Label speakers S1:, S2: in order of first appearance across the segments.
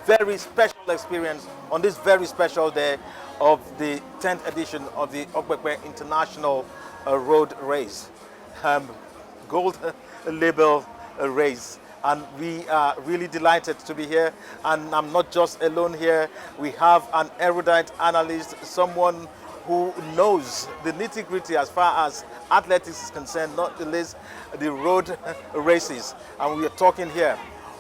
S1: very special experience on this very special day of the 10th edition of the Okpekpe International Road Race, gold label race. And we are really delighted to be here. And I'm not just alone here. We have an erudite analyst, someone who knows the nitty-gritty as far as athletics is concerned, not the least the road races. And we are talking here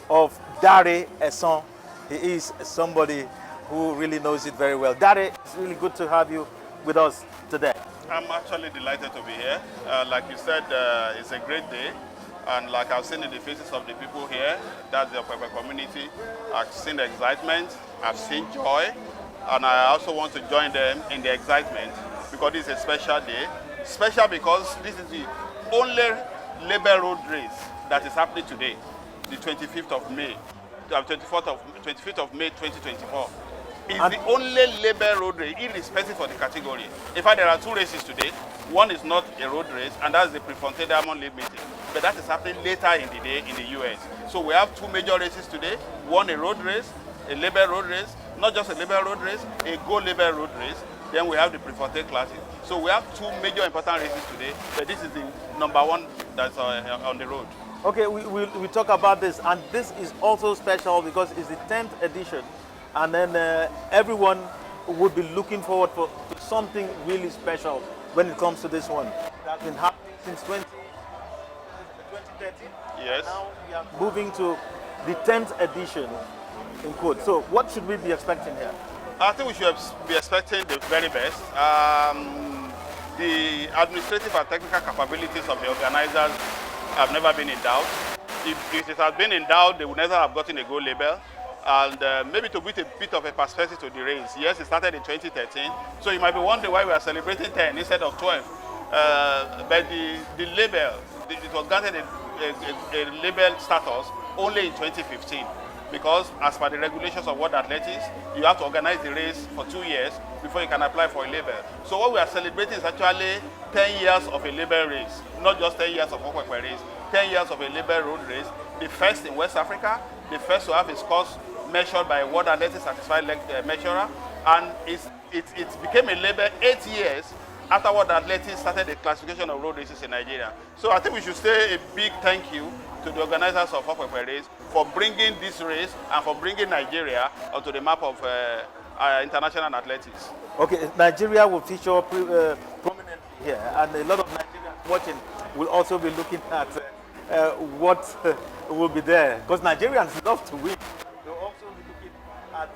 S1: of Dare Esson. He is somebody who really knows it very well. Dare, it's really good to have you with us today.
S2: I'm actually delighted to be here. Like you said, it's a great day. And like I've seen in the faces of the people here, that's the Okpekpe community, I've seen the excitement, I've seen joy, and I also want to join them in the excitement because this is a special day. Special because this is the only labor road race that is happening today, the 25th of May, 25th of May 2024. It's the only labor road race, irrespective of the category. In fact, there are two races today. One is not a road race, and that's the Prefontaine Diamond League meeting. But that is happening later in the day in the US. So we have two major races today. One a road race, a labor road race, not just a labor road race, a go labor road race. Then we have the Prefontaine Classic. So we have two major important races today, but this is the number one that's on the road.
S1: Okay, we talk about this, and this is also special because it's the 10th edition, and then everyone would be looking forward for something really special when it comes to this one. That's been happening since 2013.
S2: Yes.
S1: Now we are moving to the 10th edition in quote. So what should we be expecting here?
S2: I think we should be expecting the very best. The administrative and technical capabilities of the organizers have never been in doubt. If it has been in doubt, they would never have gotten a gold label. And maybe to put a bit of a perspective to the race, yes, it started in 2013, so you might be wondering why we are celebrating 10 instead of 12. But the label, it was granted a label status only in 2015, because as per the regulations of World Athletics, you have to organize the race for 2 years before you can apply for a label. So what we are celebrating is actually 10 years of a label race, not just 10 years of Okpekpe race, 10 years of a label road race, the first in West Africa, the first to have its course measured by a World Athletics certified measurer, and it became a label 8 years after World Athletics started the classification of road races in Nigeria. So I think we should say a big thank you to the organizers of Okpekpe race for bringing this race and for bringing Nigeria onto the map of international athletics.
S1: Okay, Nigeria will feature prominently here, and a lot of Nigerians watching will also be looking at what will be there, because Nigerians love to win. They'll also be looking at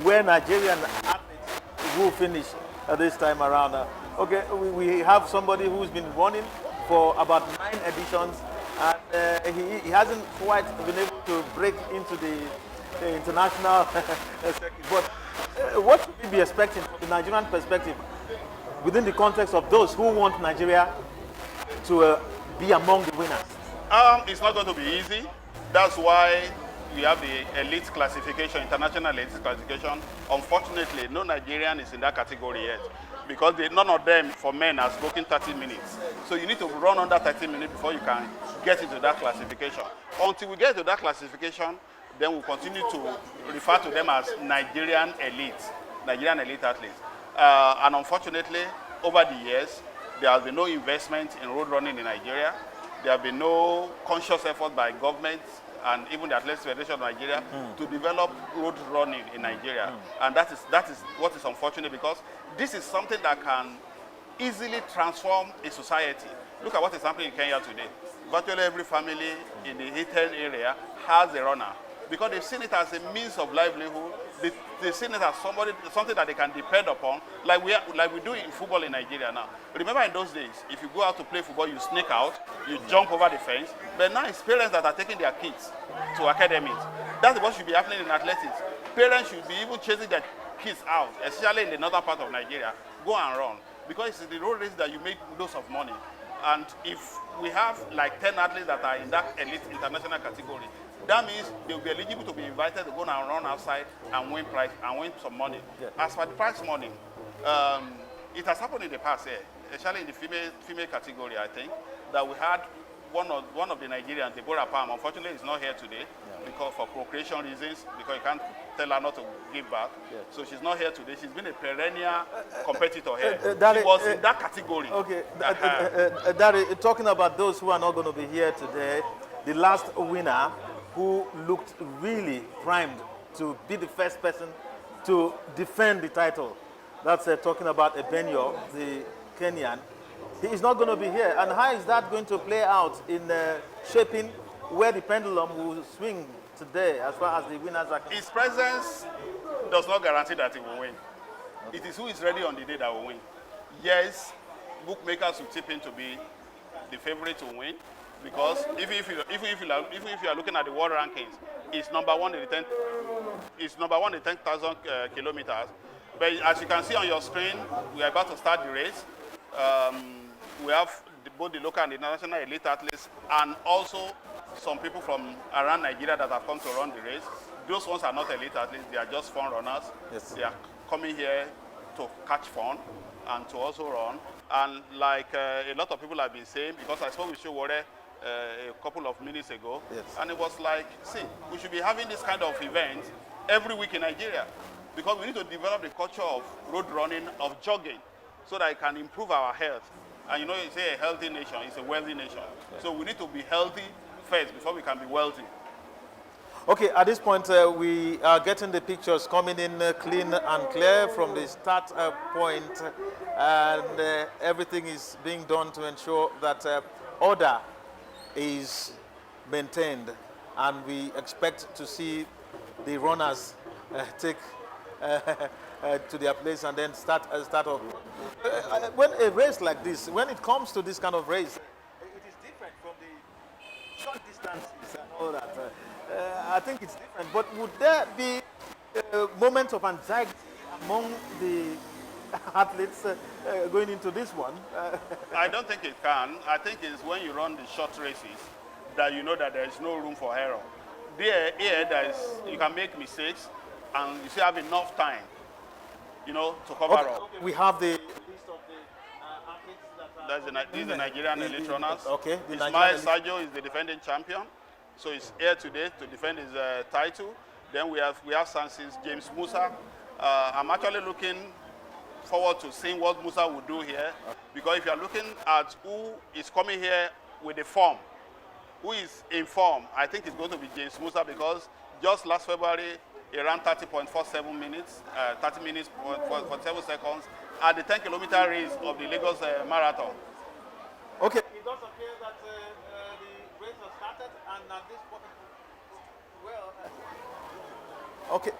S1: where Nigerian athletes will finish this time around. Okay, we have somebody who's been running for about 9 editions, and he hasn't quite been able to break into the international circuit. But what should we be expecting from the Nigerian perspective within the context of those who want Nigeria to be among the winners?
S2: It's not going to be easy. That's why we have the elite classification, international elite classification. Unfortunately, no Nigerian is in that category yet, because none of them for men has broken 30 minutes. So you need to run under 30 minutes before you can get into that classification. Until we get to that classification, then we'll continue to refer to them as Nigerian elite athletes. And unfortunately, over the years, there has been no investment in road running in Nigeria. There have been no conscious effort by governments and even the Athletics Federation of Nigeria to develop road running in Nigeria. And that is what is unfortunate, because this is something that can easily transform a society. Look at what is happening in Kenya today. Virtually every family in the Eastern area has a runner, because they've seen it as a means of livelihood. They've seen it as something that they can depend upon, like we do in football in Nigeria now. Remember in those days, if you go out to play football, you sneak out, you jump over the fence. But now it's parents that are taking their kids to academies. That's what should be happening in athletics. Parents should be even chasing their kids out, especially in the northern part of Nigeria. Go and run, because it's the road race that you make loads of money. And if we have like 10 athletes that are in that elite international category, that means they'll be eligible to be invited to go and run outside and win prize and win some money. Yeah. As for the prize money, it has happened in the past here, especially in the female category. I think that we had one of the Nigerians, Deborah Palm. Unfortunately, he's not here today. Yeah. because for procreation reasons, because you can't tell her not to give back.
S1: Yeah.
S2: So she's not here today. She's been a perennial competitor here.
S1: Daddy,
S2: she was in that category.
S1: Okay, Daddy, talking about those who are not going to be here today, the last winner who looked really primed to be the first person to defend the title. That's talking about Ebenyo, the Kenyan. He is not going to be here. And how is that going to play out in shaping where the pendulum will swing today as far as the winners are concerned?
S2: His presence does not guarantee that he will win. It is who is ready on the day that will win. Yes, bookmakers will tip in to be the favorite to win, because if you are looking at the world rankings, it's number one in the 10,000 kilometers. But as you can see on your screen, we are about to start the race. We have both the local and the international elite athletes, and also some people from around Nigeria that have come to run the race. Those ones are not elite athletes, they are just fun runners.
S1: Yes.
S2: They are coming here to catch fun and to also run. And like a lot of people have been saying, because I spoke with Showore a couple of minutes ago,
S1: yes,
S2: and it was like, see, we should be having this kind of event every week in Nigeria, because we need to develop the culture of road running, of jogging, so that it can improve our health. And you know, you say a healthy nation is a wealthy nation. Yeah. So we need to be healthy first before we can be wealthy.
S1: Okay, at this point, we are getting the pictures coming in clean and clear from the start point, and everything is being done to ensure that order is maintained, and we expect to see the runners take to their place and then start off. When a race like this, when it comes to this kind of race, it is different from the short distances and all that. I think it's different, but would there be moments of anxiety among the athletes going into this one?
S2: I don't think it can. I think it's when you run the short races that you know that there is no room for error. Here, you can make mistakes, and you still have enough time, you know, to cover up.
S1: We have the list of the athletes that are...
S2: These are the Nigerian elite runners.
S1: Okay.
S2: Ismail Sajo is the defending champion, so he's here today to defend his title. Then we have Sansis James Musa. I'm actually looking forward to seeing what Musa will do here, because if you are looking at who is coming here with the form, who is in form, I think it's going to be James Musa, because just last February, he ran 30.47 minutes, 30 minutes, 47 seconds at the 10-kilometer race of the Lagos Marathon.
S1: Okay. It does appear that the race has started, and at this point, well, okay,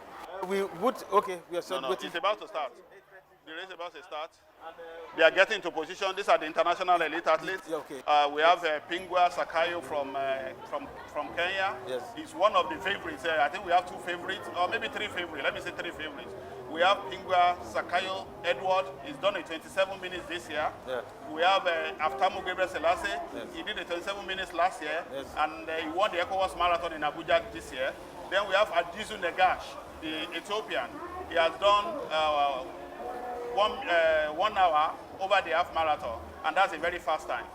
S1: we are still waiting.
S2: It's about to start. The race is about to start. They are getting into position. These are the international elite athletes.
S1: Okay.
S2: We have Pingwa Sakayo from Kenya.
S1: Yes.
S2: He's one of the favorites. I think we have two favorites, or maybe three favorites. Let me say three favorites. We have Pingwa Sakayo Edward. He's done a 27 minutes this year.
S1: Yeah.
S2: We have Aftamu Gabriel Selassie.
S1: Yes.
S2: He did a 27 minutes last year,
S1: yes,
S2: and he won the ECOWAS Marathon in Abuja this year. Then we have Adizu Negash, the Ethiopian. He has done 1 hour over the half marathon, and that's a very fast time.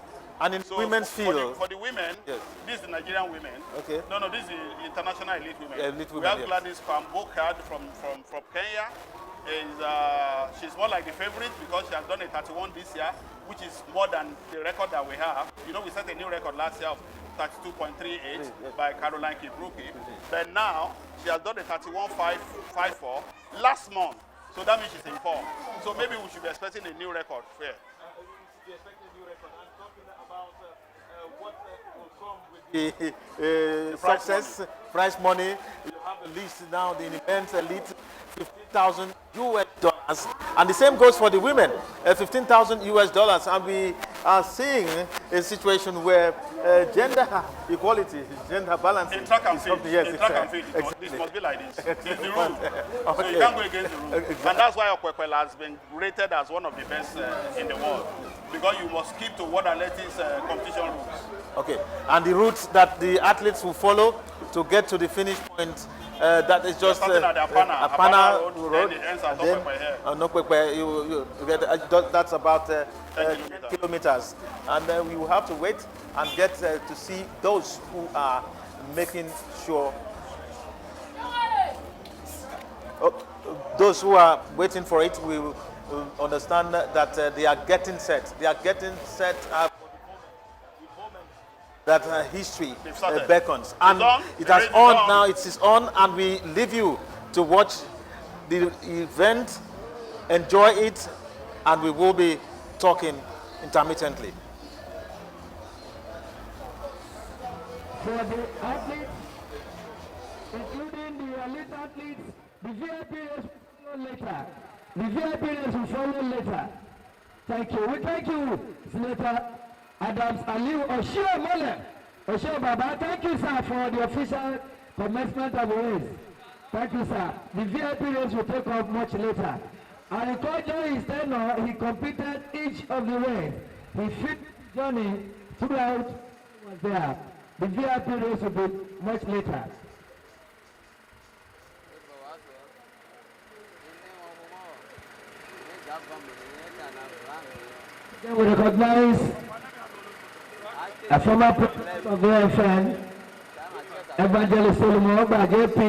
S1: And in women's field,
S2: for the women, yes, this is the Nigerian women.
S1: Okay.
S2: No, this is the international elite women.
S1: Elite women,
S2: we have
S1: yes.
S2: Gladys Kwambokad from Kenya. She's more like the favorite because she has done a 31 this year, which is more than the record that we have. You know, we set a new record last year of 32.38 yes, by Caroline Kibruki. But now she has done a 31.54 last month. So that means she's in form. So maybe we should be expecting a new record here.
S1: We should be expecting a new record. And talking about what will come with the success, prize money. You have a list now, the immense elite, $15,000 US. And the same goes for the women, $15,000 US. And we are seeing a situation where gender equality, gender balance.
S2: In track and field,
S1: yes,
S2: this must be like this. It's the rule.
S1: Okay.
S2: So you can't go against the rule. Exactly. And that's why Okpekpe has been rated as one of the best in the world. Because you must keep to World Athletics competition rules.
S1: Okay. And the routes that the athletes will follow to get to the finish point, that is just
S2: Apana Road, then it ends at Okpekpe here.
S1: Okpekpe, you get, that's about 10 kilometers. And we will have to wait and get to see those who are making sure those who are waiting for it will understand that they are getting set. They are getting set for the moment that history beckons. And it has on now, it is on, and we leave you to watch the event, enjoy it, and we will be talking intermittently.
S3: For the athletes, including the elite athletes, the VIP race will follow later. The VIP race will follow later. Thank you. We thank you, Senator Adams Aliu Oshiomole. Oshio Baba, thank you, sir, for the official commencement of the race. Thank you, sir. The VIP race will take off much later. And because during his tenure, he completed each of the race. He fit the journey throughout. Was there. The VIP race will be much later. Then we recognize a former president of the AFN, Evangelist Solomon Ogba JP,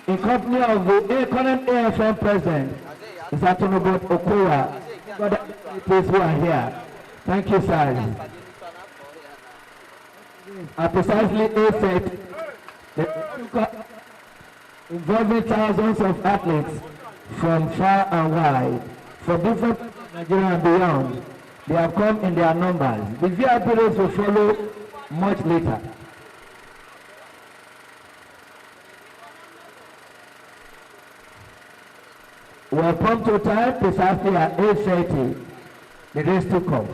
S3: in company of the current AFN president, Mr. Tonobot Okoya. God, please, who are here. Thank you, sir. At precisely 8:30, involving thousands of athletes from far and wide, from different parts of Nigeria and beyond. They have come in their numbers. The VIP race will follow much later. We are prompt to time, precisely at 8:30. The race took off,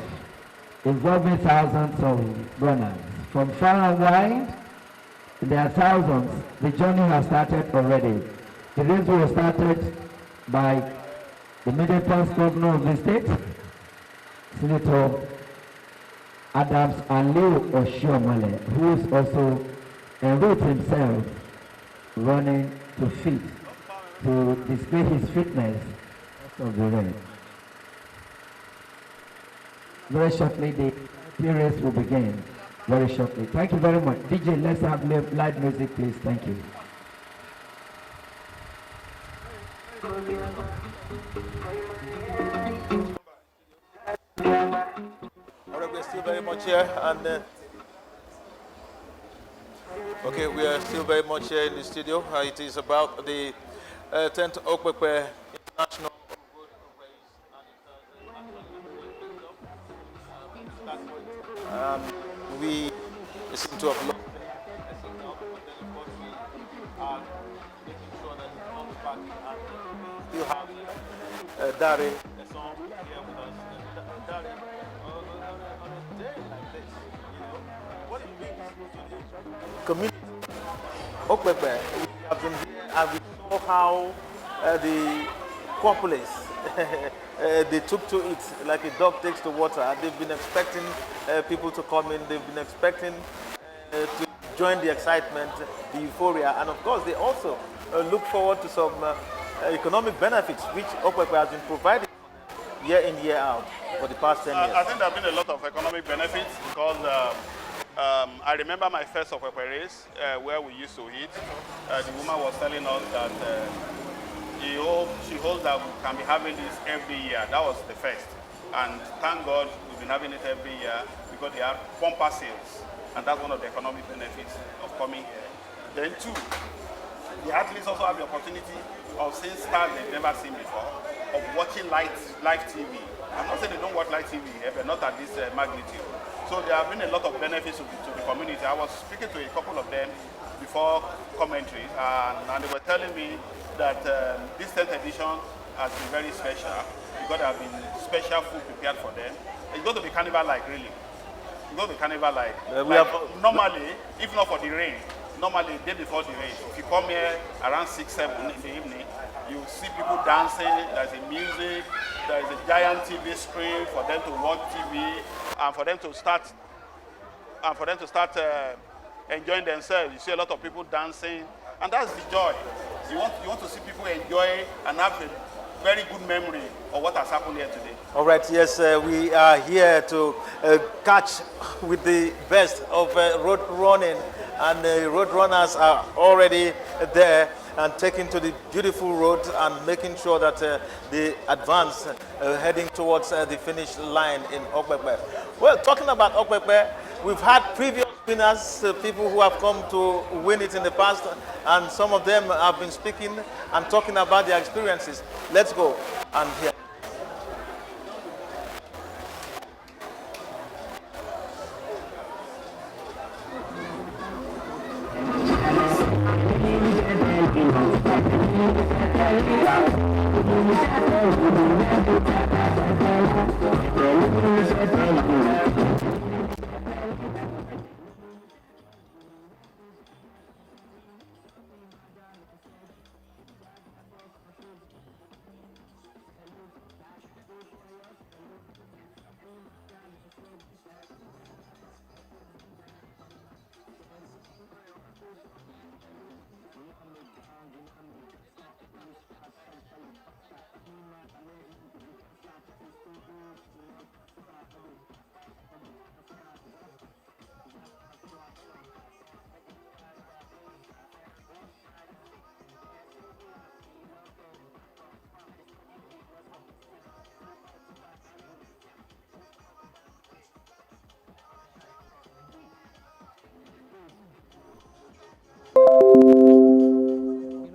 S3: involving thousands of runners. From far and wide, there are thousands. The journey has started already. The race was started by the Middle Past Governor of the state, Senator Adams Aliu Oshiomole, who is also enrolled himself running to fit, to display his fitness of the race. Very shortly, the race will begin. Very shortly. Thank you very much. DJ, let's have live music, please. Thank you.
S1: We're still very much here, and okay, we are still very much here in the studio. It is about the 10th Okpekpe International Road Race. We seem to have lost the signal, but then of course we are making sure that it comes back, and still have Dari here with us. Dari, on a day like this, what it means to the community. Okpekpe, we have been here and we saw how the populace they took to it like a dog takes to water. They've been expecting people to come in. They've been expecting to join the excitement, the euphoria, and of course they also look forward to some economic benefits which Okpekpe has been providing year in, year out for the past 10 years.
S2: I think there have been a lot of economic benefits because I remember my first Okpekpe race where we used to eat. The woman was telling us that she hopes that we can be having this every year. That was the first. And thank God we've been having it every year because they have bumper sales. And that's one of the economic benefits of coming here. Then two, the athletes also have the opportunity of seeing stars they've never seen before, of watching live TV. I'm not saying they don't watch live TV here, but not at this magnitude. So there have been a lot of benefits to the community. I was speaking to a couple of them before commentary, and they were telling me that this 10th edition has been very special because there have been special food prepared for them. It's going to be carnival-like, really. It's going to be carnival-like. Normally, if not for the rain, normally the day before the race, if you come here around 6, 7 in the evening, you see people dancing, there's a music, there's a giant TV screen for them to watch TV, and for them to start enjoying themselves. You see a lot of people dancing, and that's the joy. You want to see people enjoy and have a very good memory of what has happened here today.
S1: All right, yes, we are here to catch with the best of road running, and the road runners are already there. and taking to the beautiful road and making sure that they advance heading towards the finish line in Okpekpe. Well, talking about Okpekpe, we've had previous winners, people who have come to win it in the past, and some of them have been speaking and talking about their experiences. Let's go and hear.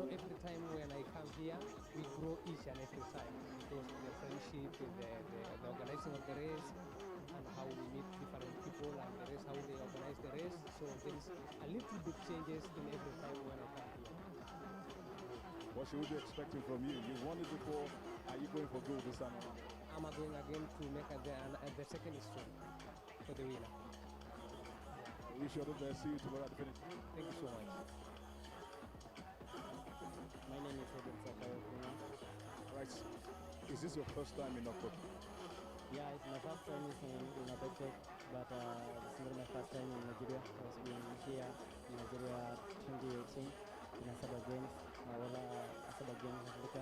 S4: Every time when I come here, we grow each and every time because the friendship, the organizing of the race, and how we meet different people and the race, how they organize the race. So there is a little bit changes in every time when I come here.
S5: What should we be expecting from you? You won it before. Are you going for gold this time around?
S4: I'm going again to make the second history for the winner.
S5: We wish you all the best. See you tomorrow at the finish.
S4: Thank you so much. My name is CAA Member.
S5: Right. Is this your first time in Okpekpe?
S4: Yeah, it's my first time in Okpekpe, but it's not my first time in Nigeria. I was been here in Nigeria 2018 in Asaba Games, Mawala Asaba Games Africa.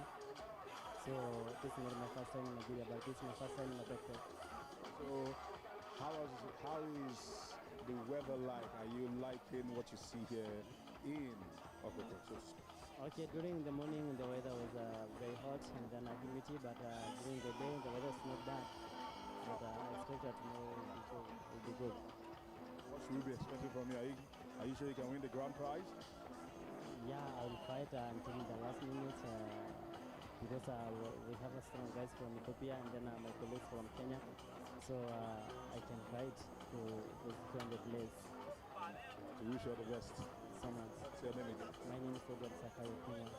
S4: So this is not my first time in Nigeria, but this is my first time in Okpekpe.
S5: So how is the weather like? Are you liking what you see here in Okpekpe?
S4: Okay, during the morning the weather was very hot and then humidity, but during the day the weather is not bad. But I expect that tomorrow will be good.
S5: What should we be expecting from you? Are you sure you can win the grand prize?
S4: Yeah, I will fight until the last minute because we have a strong guys from Ethiopia and then my colleagues from Kenya. So I can fight to win the place.
S5: We wish you all the best.
S4: So much.
S5: What's your name again?
S4: My name is CAA Member.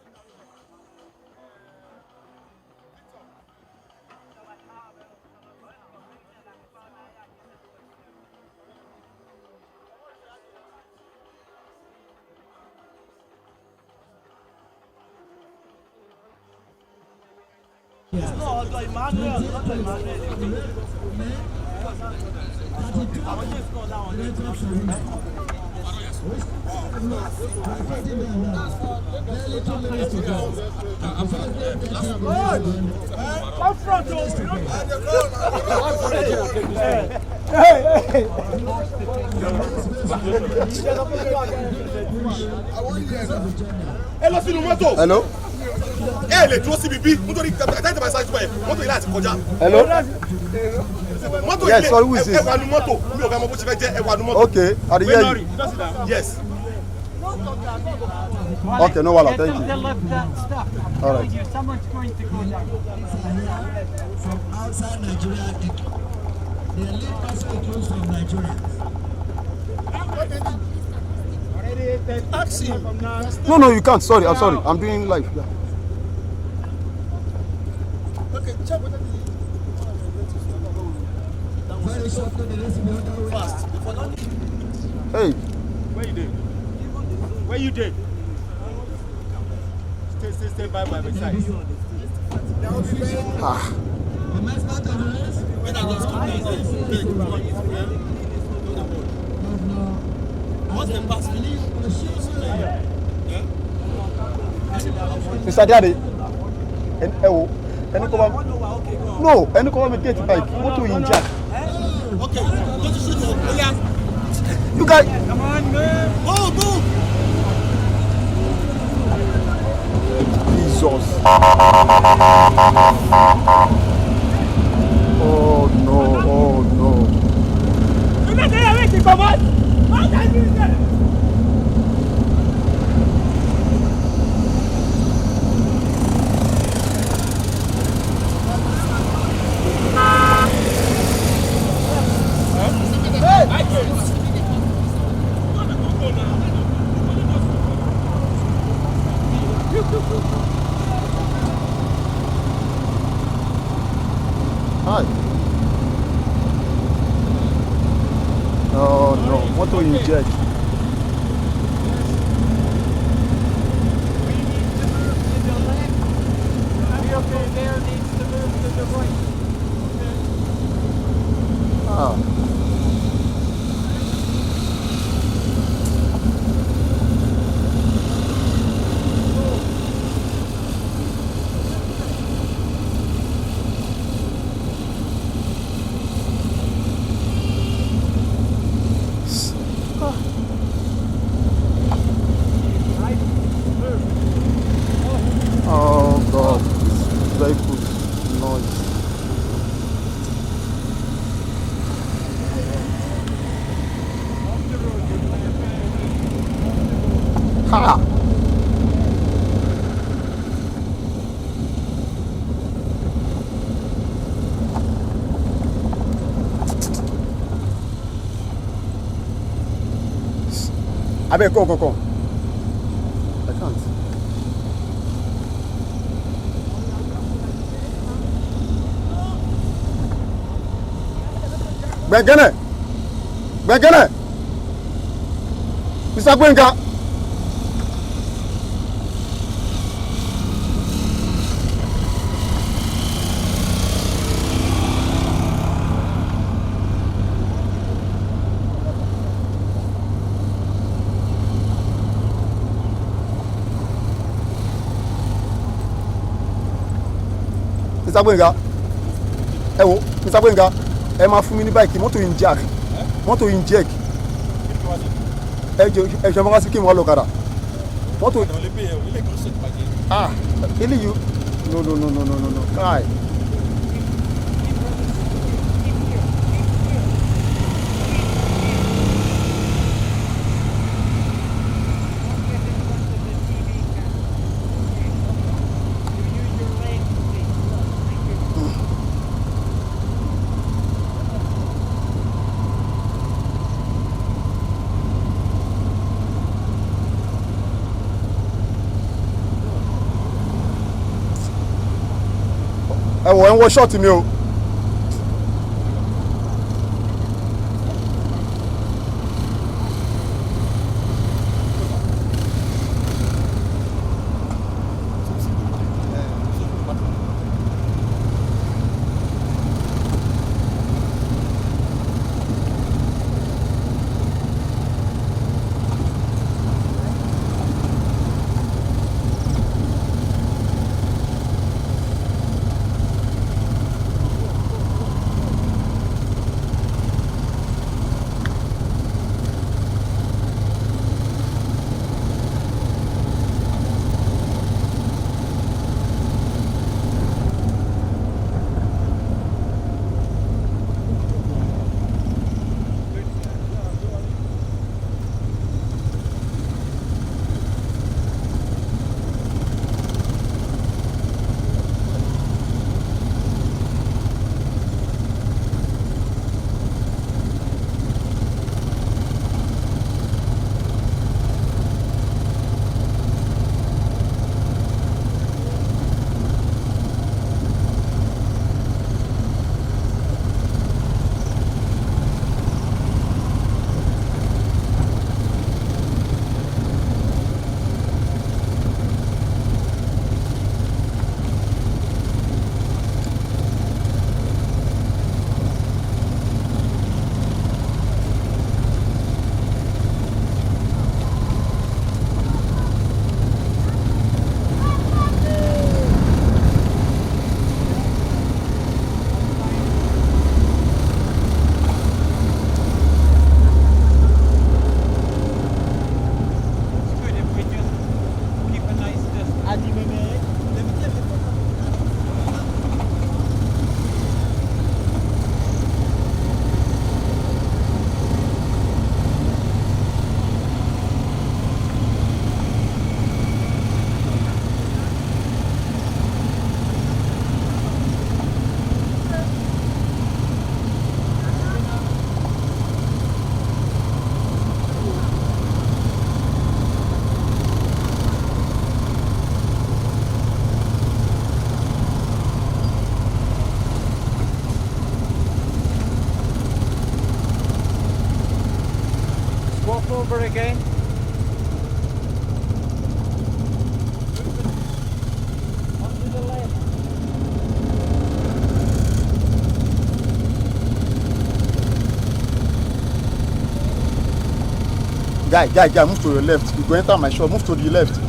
S6: Hello. Les dúró síbi bí nítorí tẹ́tẹ́ bá ṣáájú ẹ̀ mọ́tò yìí láti kọjá.
S7: Hello.
S6: Mọ́tò yìí
S7: Yes, sorry, who is this?
S6: ẹwà nu mọ́tò mi ò fẹ́ mọ bó ṣe fẹ́ jẹ́ ẹwà nu mọ́tò.
S7: Okay, I hear you.
S6: Yes.
S7: Okay, no wahala, thank you. All right.
S8: Someone's going to go down.
S3: From outside Nigeria, the elite basket close from Nigeria.
S7: No, you can't. Sorry, I'm sorry. I'm doing live. Yeah.
S6: Okay, check with
S3: Very shortly, the race will be underway.
S6: fast.
S7: Hey.
S1: Where you did? Where you did? Stay by my side.
S7: Ah.
S3: The next part of the race.
S6: When I just come down, what's the pass finish?
S7: Mr. Daddy. Any cover? No, any cover me get bike. What to inject?
S6: Okay, go to shoot. Yeah.
S7: You guys.
S8: Come on, move.
S6: Move.
S7: Jesus. Oh no, oh no. Hi. Oh no, what to inject? Ah. Oh God, this vehicle noise. Ha! Abeg, come. I can't. Gbẹ̀gẹ́nẹ̀! Mr. Gbenga! Mr. Gbenga, ẹ wo Mr. Gbenga, ẹ máa fún mi ní báyìí mọ́tò inject ẹ jọ mọ́ká sí kí n wá lọ́kadà mọ́tò eléyìí no káì. Ẹ wọ ẹ ń wọ ṣọ́ọ̀tì mi o.
S4: over again. Onto the left.
S7: Guy, move to your left. You go enter my shop, move to the left.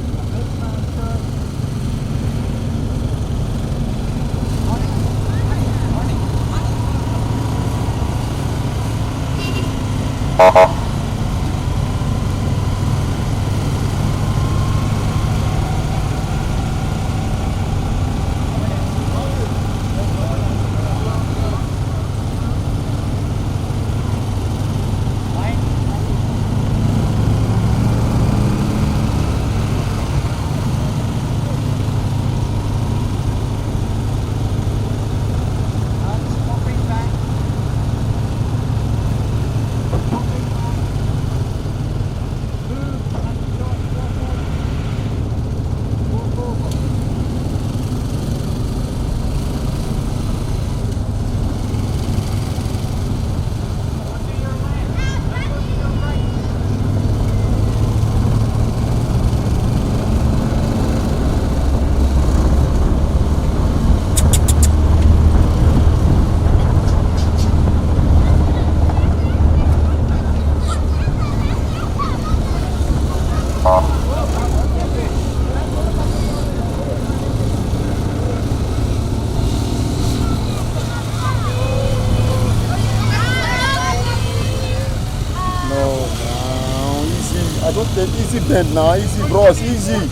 S7: I don't take easy bend now, easy bros, easy.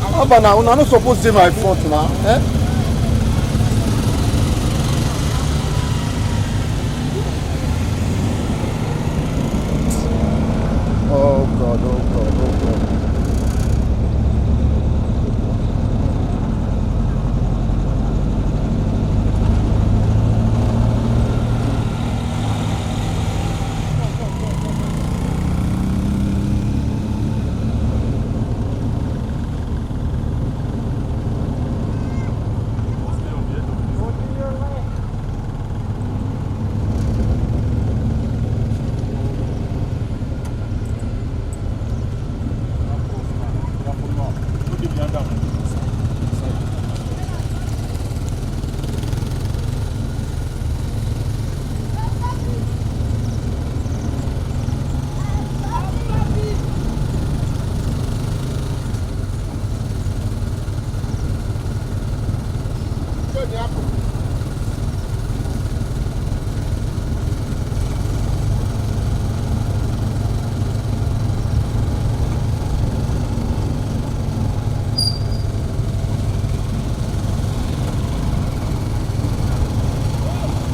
S7: How about now? Una no suppose dey my front now, eh? Oh God, oh God, oh God.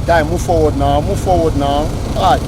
S7: Guy, move forward now, move forward now. All right.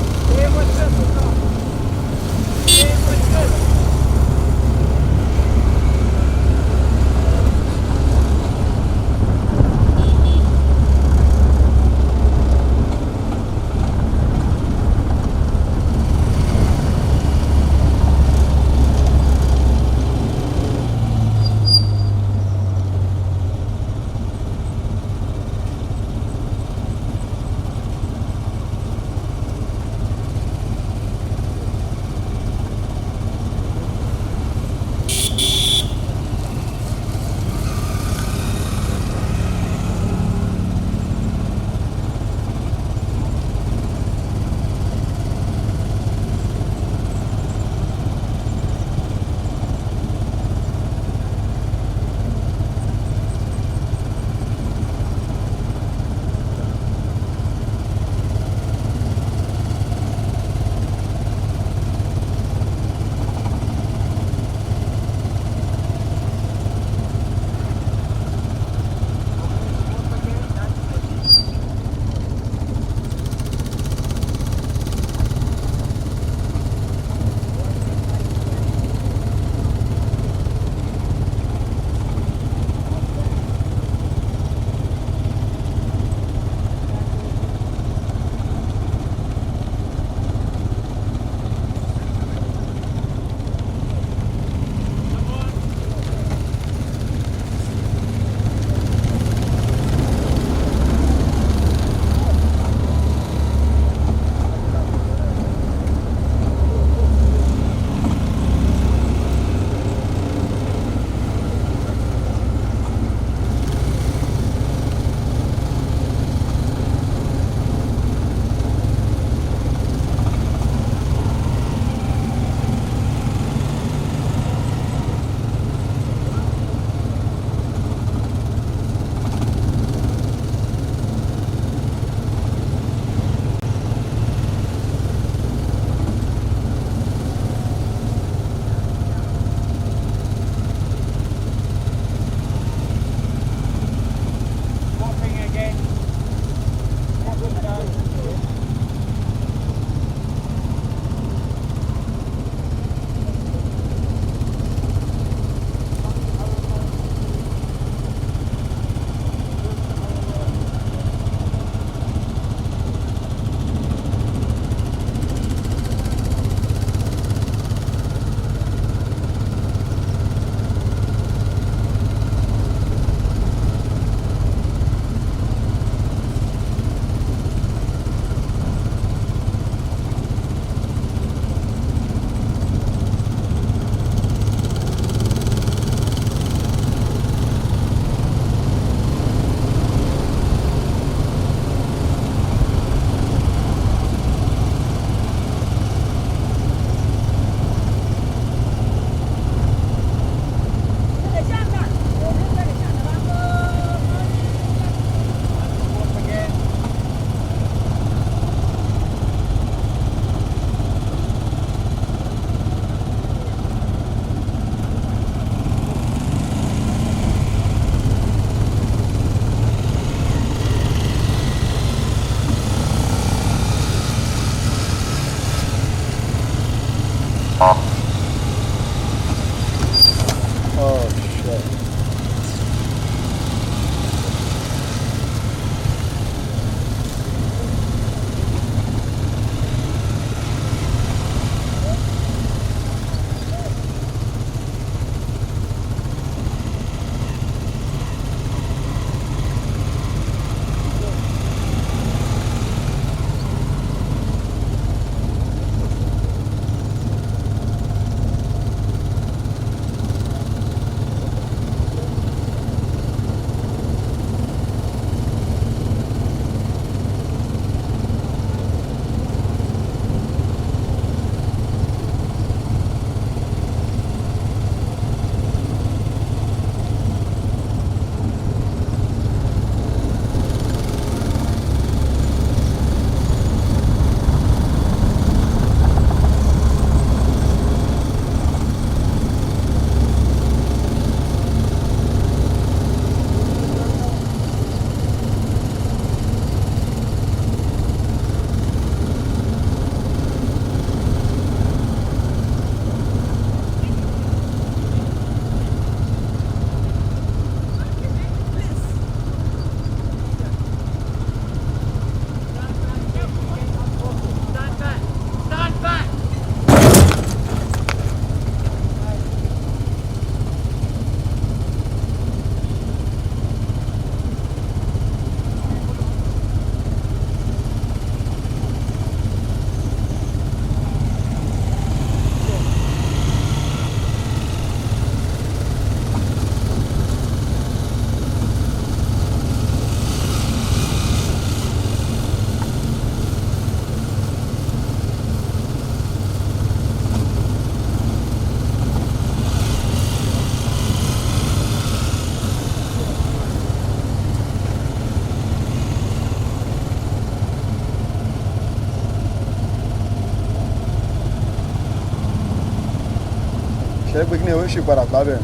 S7: ṣe é pé kí ni o ṣì padà gbá bẹ́ẹ̀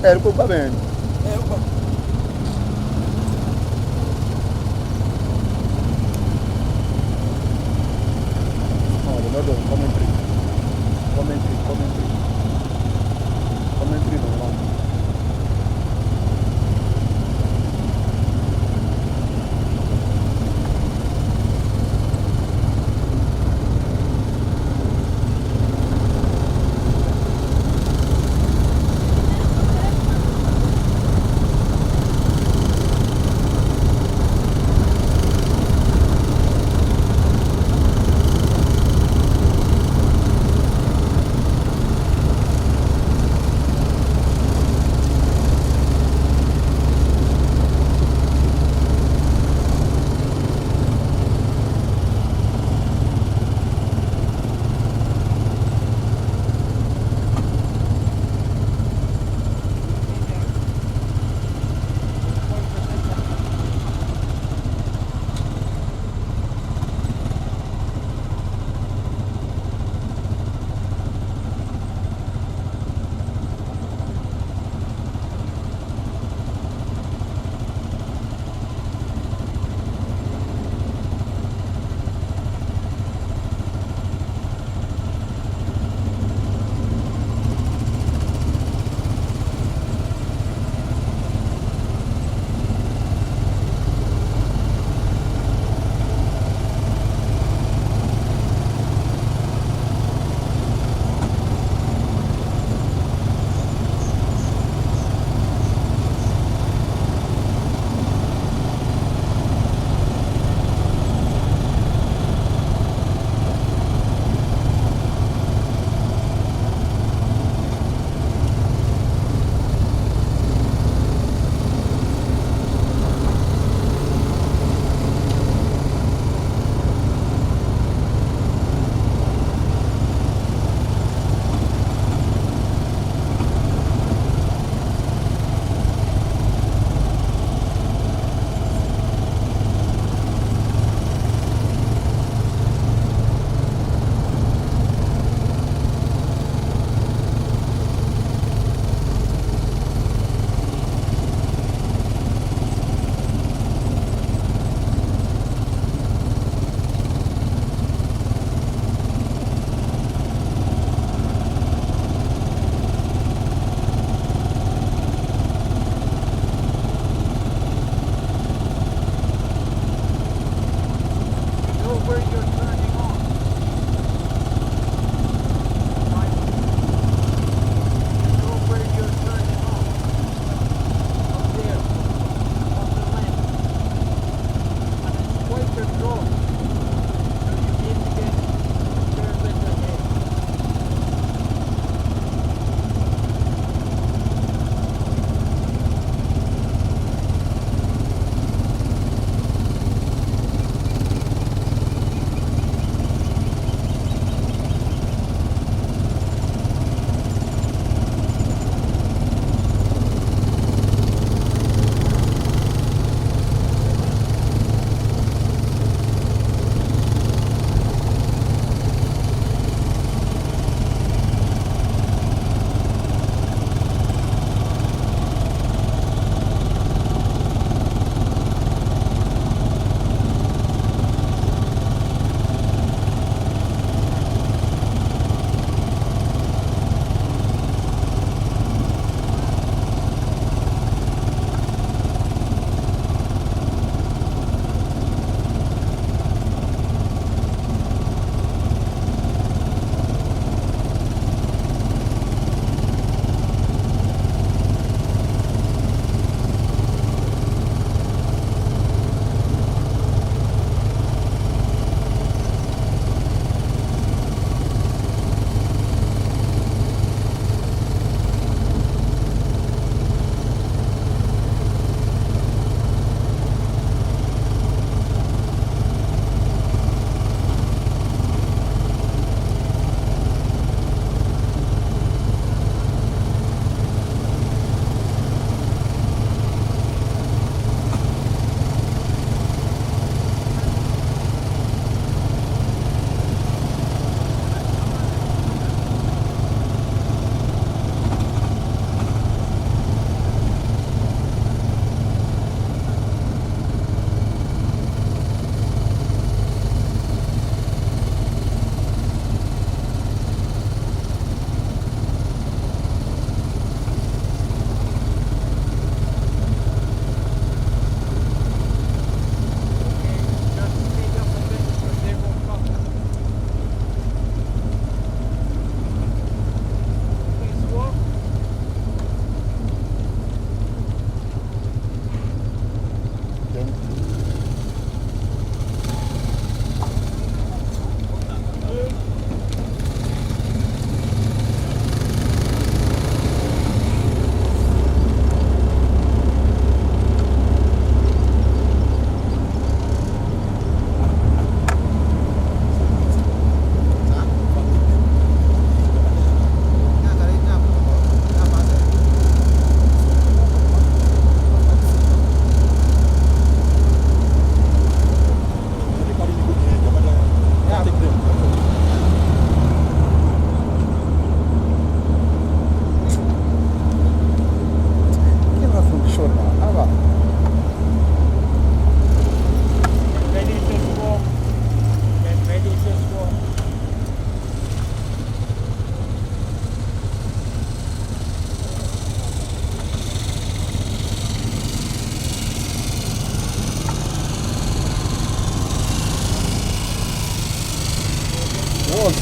S7: ẹ rí kó gbá bẹ́ẹ̀ ni. lọ́dọ̀ commentary lọ́wọ́.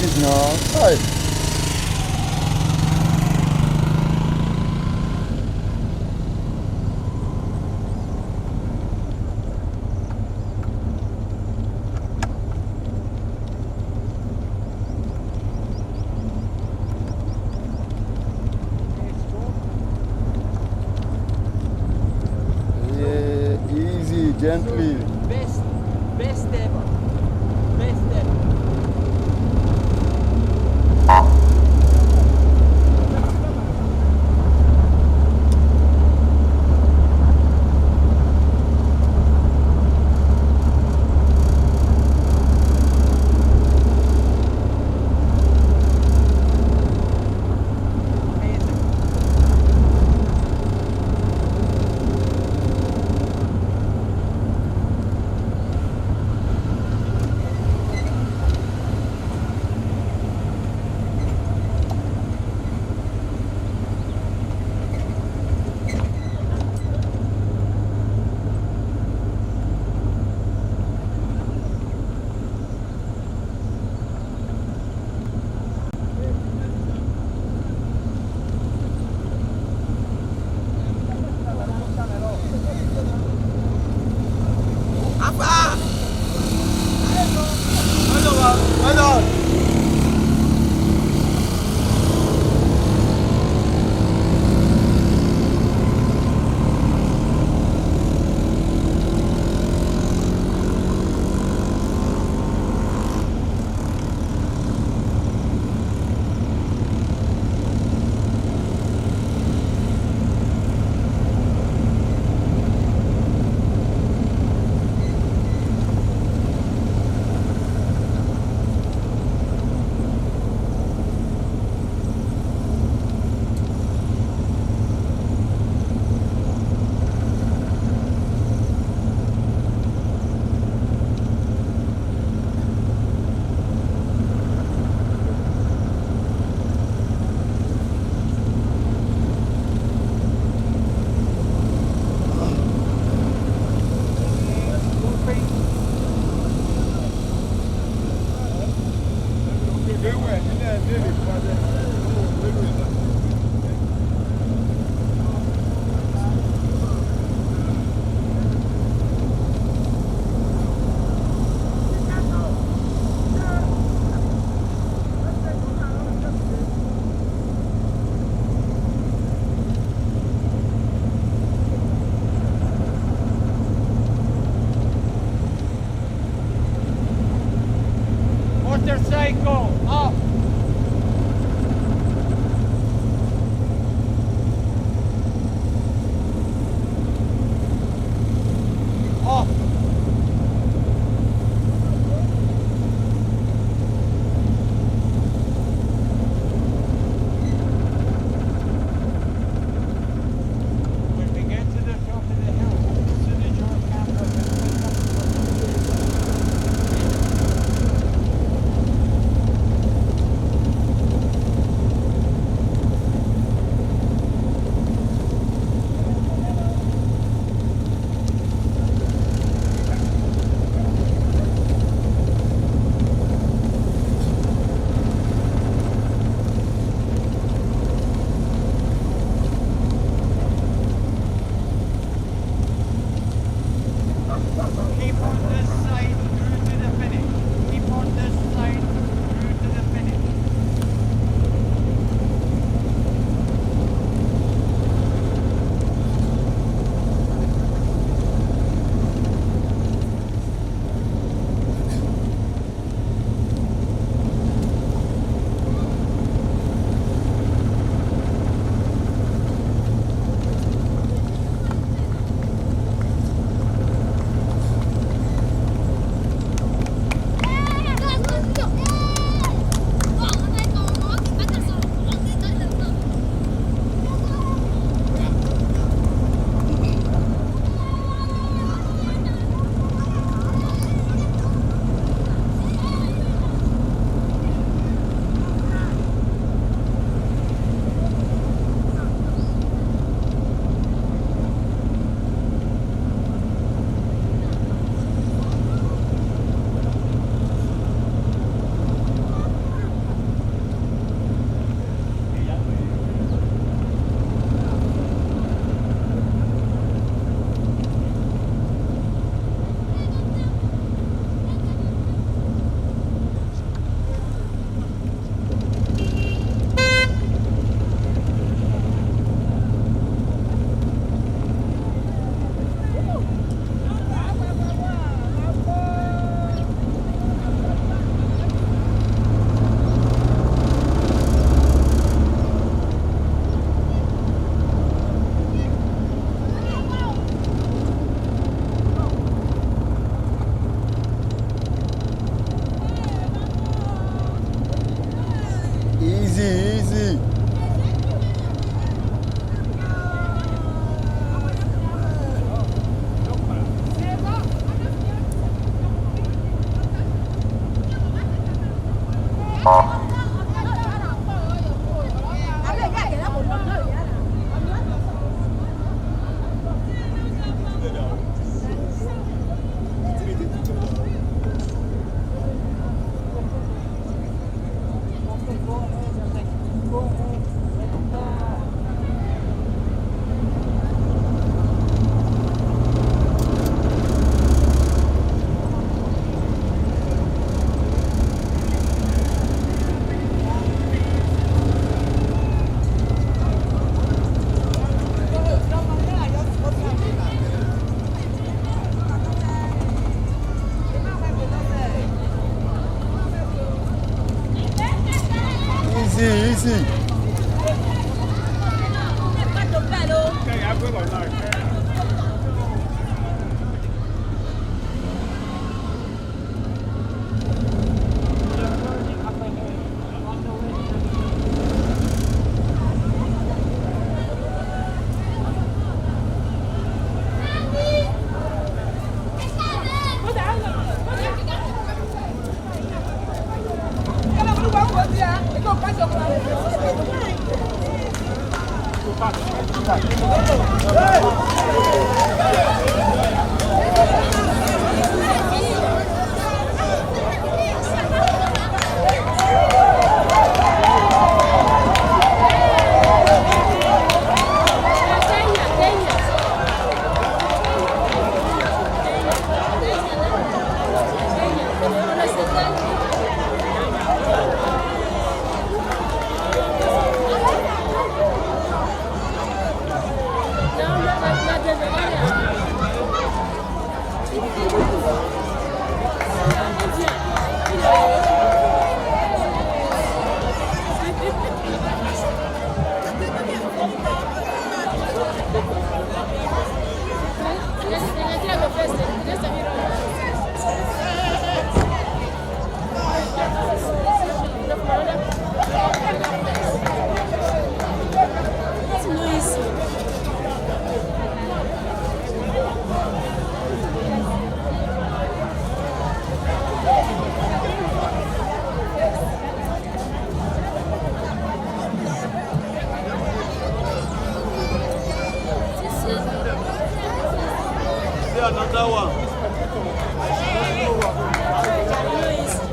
S7: this now. Hi. Yeah, easy, gently.
S8: Best ever. Best ever.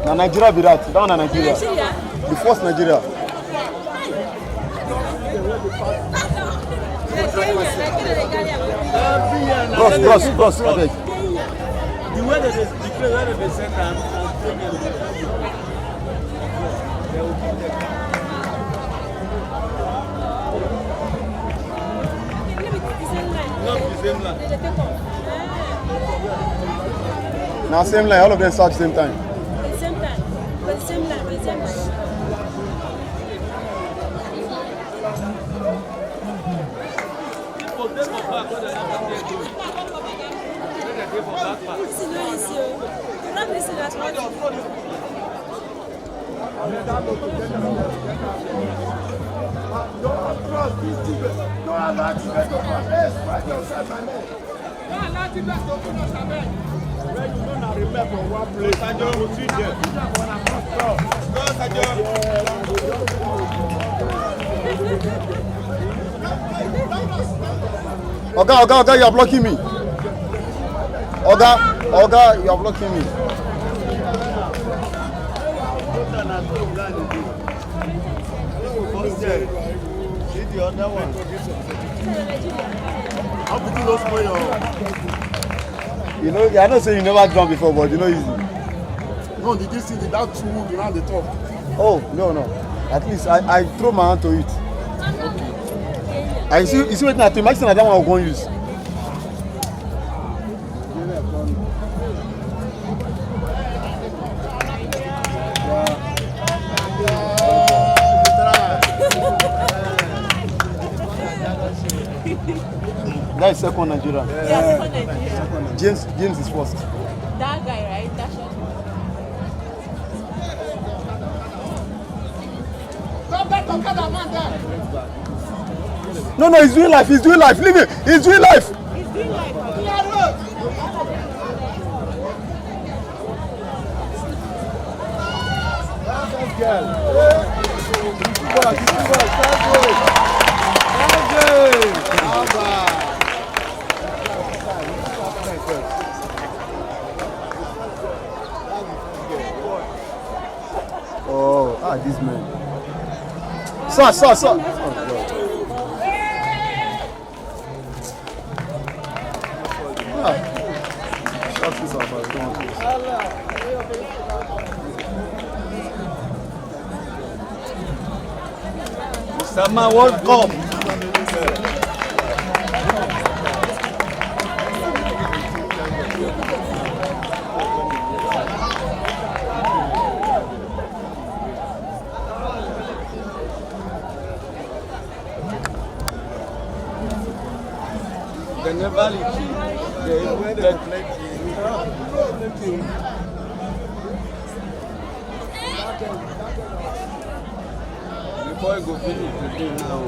S7: Na Nigeria be that. That one na Nigeria. The first Nigeria. Cross, I beg.
S1: The way that they declare that they send them they will give them. Not the same line.
S7: Now same line, all of them start at the same time.
S9: At the same time. But the same line, but the same line. This is not easy. You don't listen to that.
S7: Oga, you are blocking me. Oga, you are blocking me.
S1: See the other one. How could you not spoil your...
S7: You know, I know say you never done before, but you know easy.
S6: No, did you see that two wood around the top?
S7: Oh, no. At least I throw my hand to it. I see what I do. Imagine that one I'm going to use. That is second Nigeria.
S9: Second Nigeria.
S7: James is first.
S9: That guy, right? That shot.
S7: No, he's doing life. Leave it. He's doing life. This man. Sir. Oh,
S1: Mr. Man, World Cup. They never they plenty. Before I go finish today now.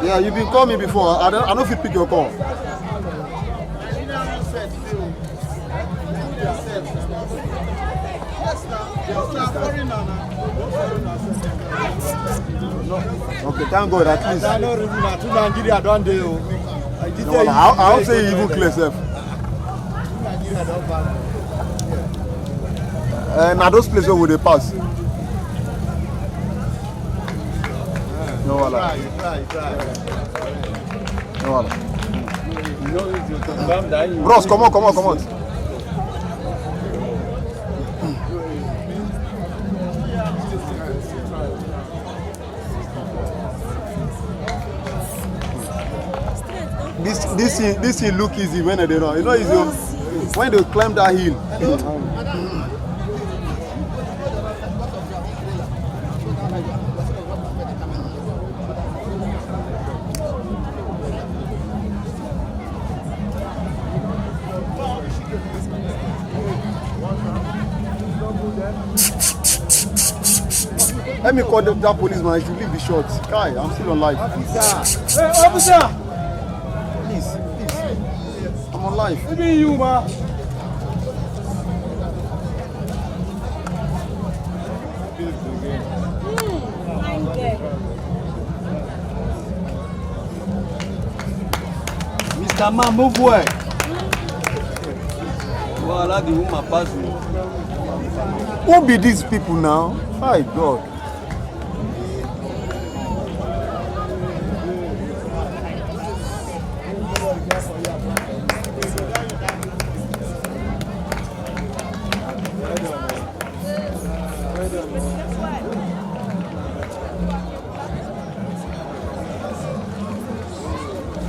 S7: Yeah, you've been calling me before. I don't know if you pick your call. Okay, thank God at least. I won't say you even clear self. Now those places where they pass. No wala. No wala. Bros, come on. This thing look easy when they run. You know easy when they climb that hill. Let me call that policeman. I should leave the shot. Kai, I'm still on live.
S6: Hey, officer!
S7: Please. I'm on live.
S6: Maybe you, ma.
S7: Mr. Man, move away. Voilà, the woman pass me. Who be these people now? My God.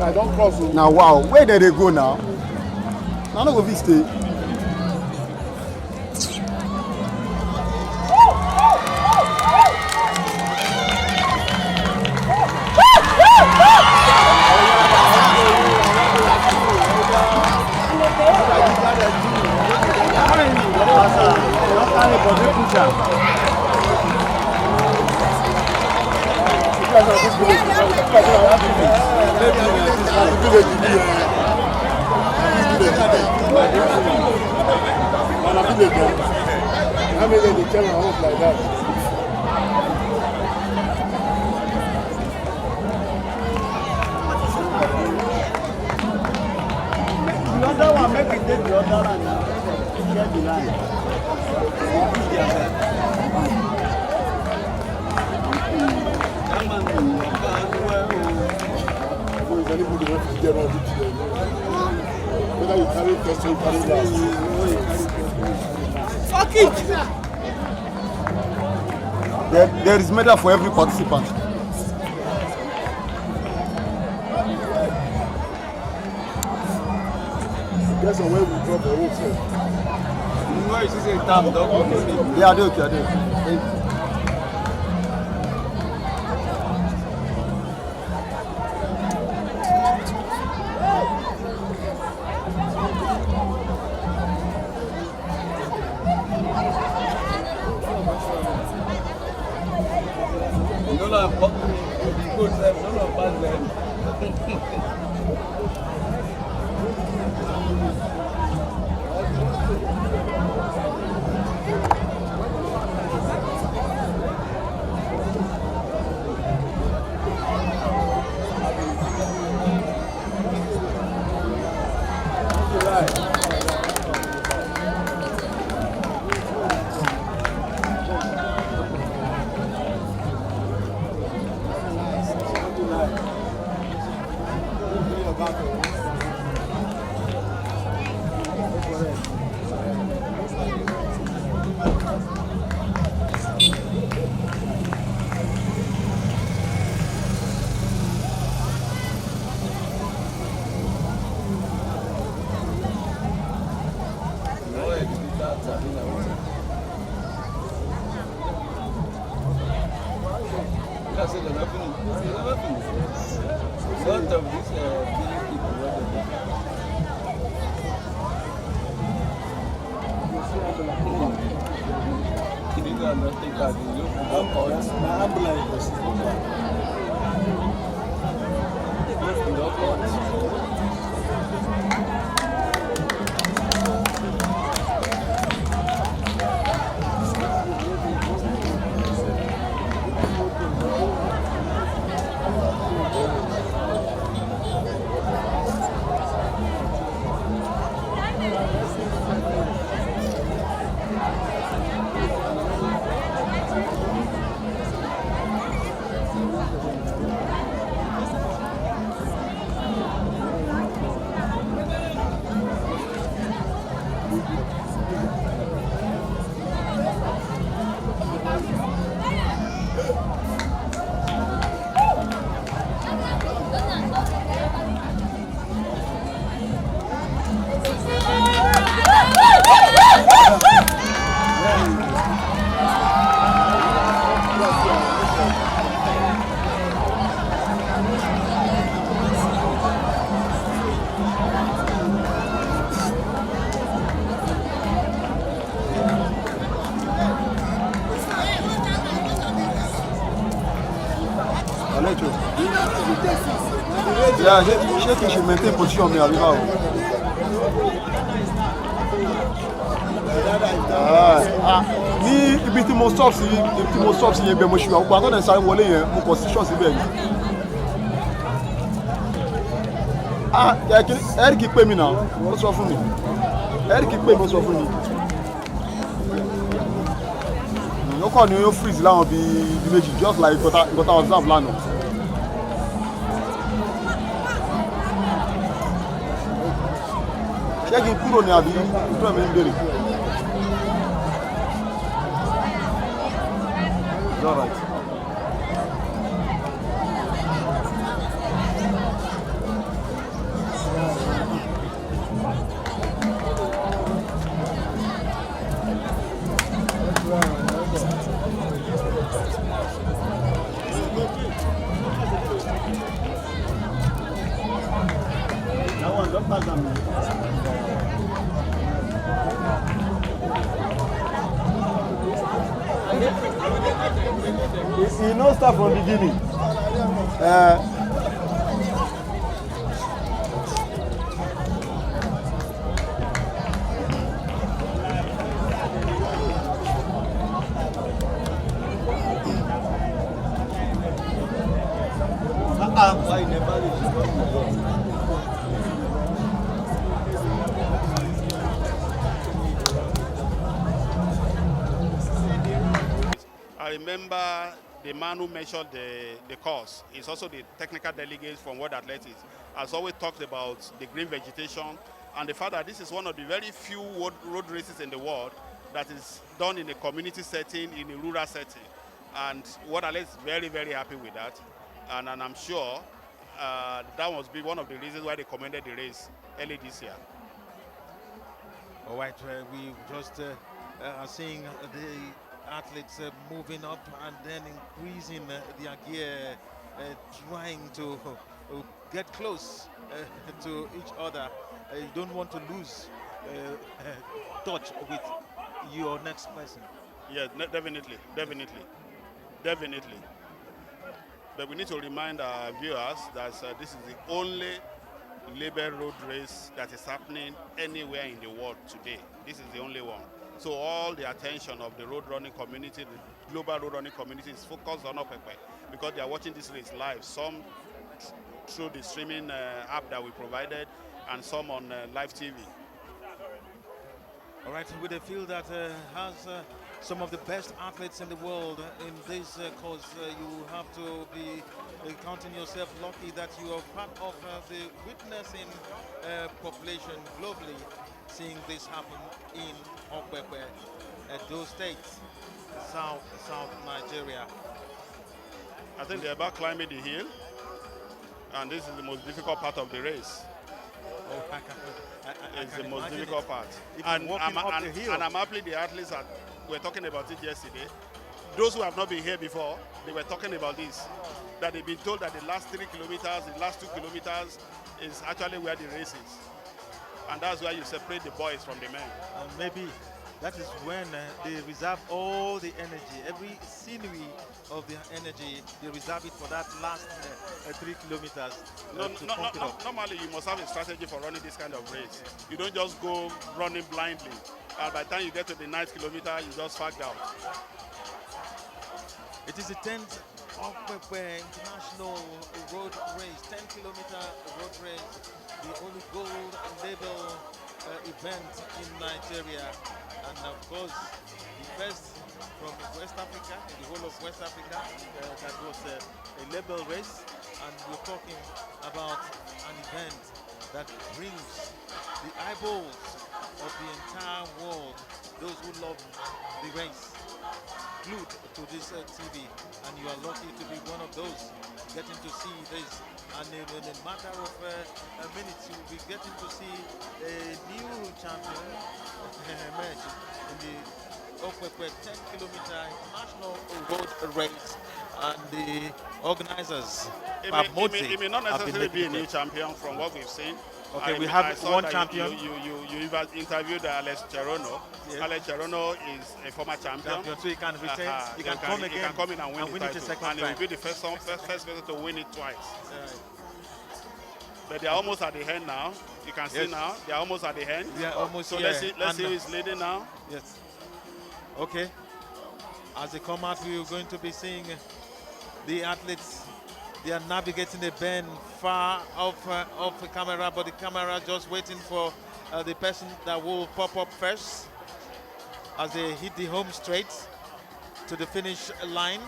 S6: I don't cross.
S7: Now, wow, where did they go now? Now, no go fit stay.
S6: Fuck it!
S7: There is medal for every participant.
S6: That's where we drop the whole set.
S7: Yeah, I do.
S10: That's it, never finish. Never finish. Lot of these people
S7: Yeah, she should maintain position on me. Ní ibi tí mo stop sí yẹn bẹ́ẹ̀ mo ṣùgbọ́n àgbà tó dẹ̀ sáré wọlé yẹn mo position síbẹ̀ ni. Eric pè mí náà ó sọ fún mi. Eric pè mí ó sọ fún mi. Ó kàn ní ó freeze láwọn bíi méjì just like nǹkan tá observe lánàá. Ṣé kí n kúrò ní àbí tó ẹ̀mí ń bèrè? It's all right.
S11: That one, don't pass on me. He knows start from the beginning. Why never
S2: I remember the man who measured the course is also the technical delegate from World Athletics. Has always talked about the green vegetation and the fact that this is one of the very few road races in the world that is done in a community setting, in a rural setting. And World Athletics is very, very happy with that. And I'm sure that must be one of the reasons why they commended the race early this year.
S12: All right, we just are seeing the athletes moving up and then increasing their gear, trying to get close to each other. You don't want to lose touch with your next person.
S2: Yes, definitely. But we need to remind our viewers that this is the only labor road race that is happening anywhere in the world today. This is the only one. So all the attention of the road running community, the global road running community is focused on Okpekpe because they are watching this race live. Some through the streaming app that we provided and some on live TV.
S12: All right, with a field that has some of the best athletes in the world in this course, you have to be counting yourself lucky that you are part of the witnessing population globally seeing this happen in Okpekpe, those states, South Nigeria.
S2: I think they're about climbing the hill, and this is the most difficult part of the race.
S12: Oh,
S2: It's the most
S12: imagine
S2: difficult
S12: it.
S2: part.
S12: Even walking up the hill.
S2: And I'm happy the athletes that were talking about it yesterday. Those who have not been here before, they were talking about this. That they've been told that the last 3 kilometers, the last 2 kilometers is actually where the race is. And that's where you separate the boys from the men.
S12: Maybe that is when they reserve all the energy, every sinewy of the energy, they reserve it for that last 3 kilometers.
S2: Normally, you must have a strategy for running this kind of race. You don't just go running blindly. By the time you get to the 9th kilometer, you just fagged out.
S12: It is the 10th Okpekpe International Road Race, 10-kilometer road race, the only gold label event in Nigeria, and of course the first from West Africa, the whole of West Africa. That was a label race, and we're talking about an event that brings the eyeballs of the entire world, those who love the race, glued to this TV, and you are lucky to be one of those getting to see this. And in a matter of minutes, you will be getting to see a new champion emerge in the Okpekpe 10-kilometer international road race, and the organizers
S2: It may not necessarily be a new champion from what we've seen.
S12: Okay, we have one champion.
S2: You interviewed Alex Cherono. Yes. Alex Cherono is a former champion.
S12: So he can retain, he can come again.
S2: He can come in and win the title.
S12: It a second
S2: and he will be the first person to win it twice. But they are almost at the end now. You can see now, they are almost at the end.
S12: They are almost
S2: so
S12: here.
S2: Let's see who is leading now.
S12: Yes. Okay. As they come out, we're going to be seeing the athletes. They are navigating the bend far off the camera, but the camera just waiting for the person that will pop up first as they hit the home straight to the finish line,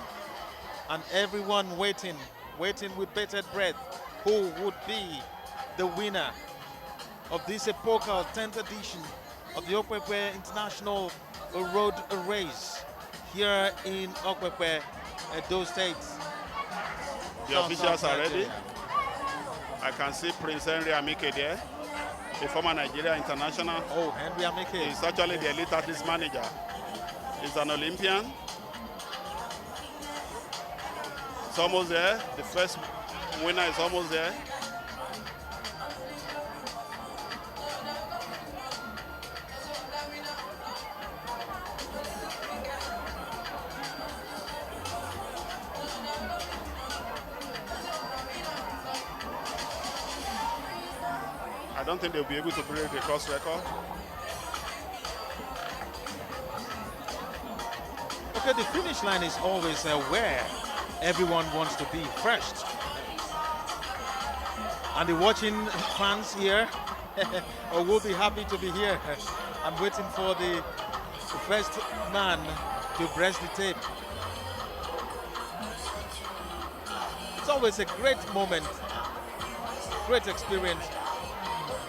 S12: and everyone waiting with bated breath. Who would be the winner of this epochal 10th edition of the Okpekpe International Road Race here in Okpekpe, Edo State?
S2: The officials are ready. I can see Prince Henry Amike there, the former Nigeria international.
S12: Oh, Henry Amike.
S2: He's actually the elite athletes manager. He's an Olympian. It's almost there. The first winner is almost there. I don't think they'll be able to break the cross record.
S12: Okay, the finish line is always where everyone wants to be first. And the watching fans here will be happy to be here. I'm waiting for the first man to breast the tape. It's always a great moment, great experience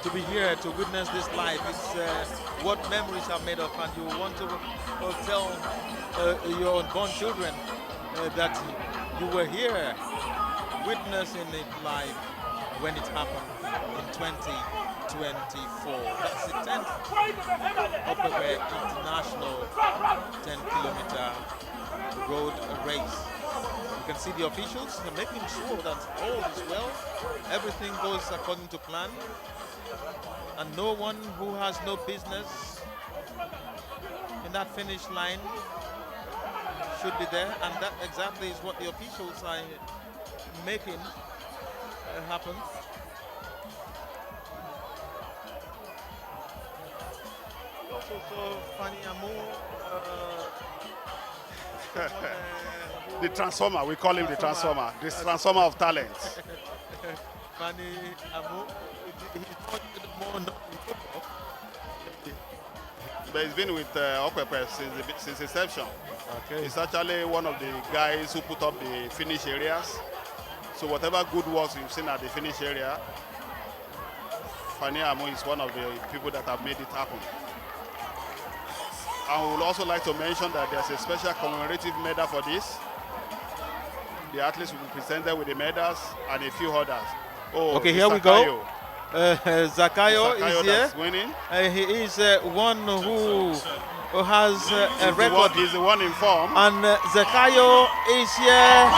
S12: to be here to witness this live. It's what memories are made of, and you want to tell your unborn children that you were here witnessing it live when it happened in 2024. That's the 10th Okpekpe International 10-kilometer road race. You can see the officials are making sure that all is well, everything goes according to plan, and no one who has no business in that finish line should be there, and that exactly is what the officials are making happen. Also, Fanny Amu,
S2: the transformer, we call him the transformer. This transformer of talent.
S12: Fanny Amu, he's more known in football.
S2: But he's been with Okpekpe since inception. Okay. He's actually one of the guys who put up the finish areas. So whatever good works you've seen at the finish area, Fanny Amu is one of the people that have made it happen. And we would also like to mention that there's a special commemorative medal for this. The athletes will be presented with the medals and a few others. Oh,
S12: okay,
S2: Mr.
S12: here we go. Zakayo is here.
S2: That's winning.
S12: He is one who has a record.
S2: He's the one in form.
S12: And Zakayo is here.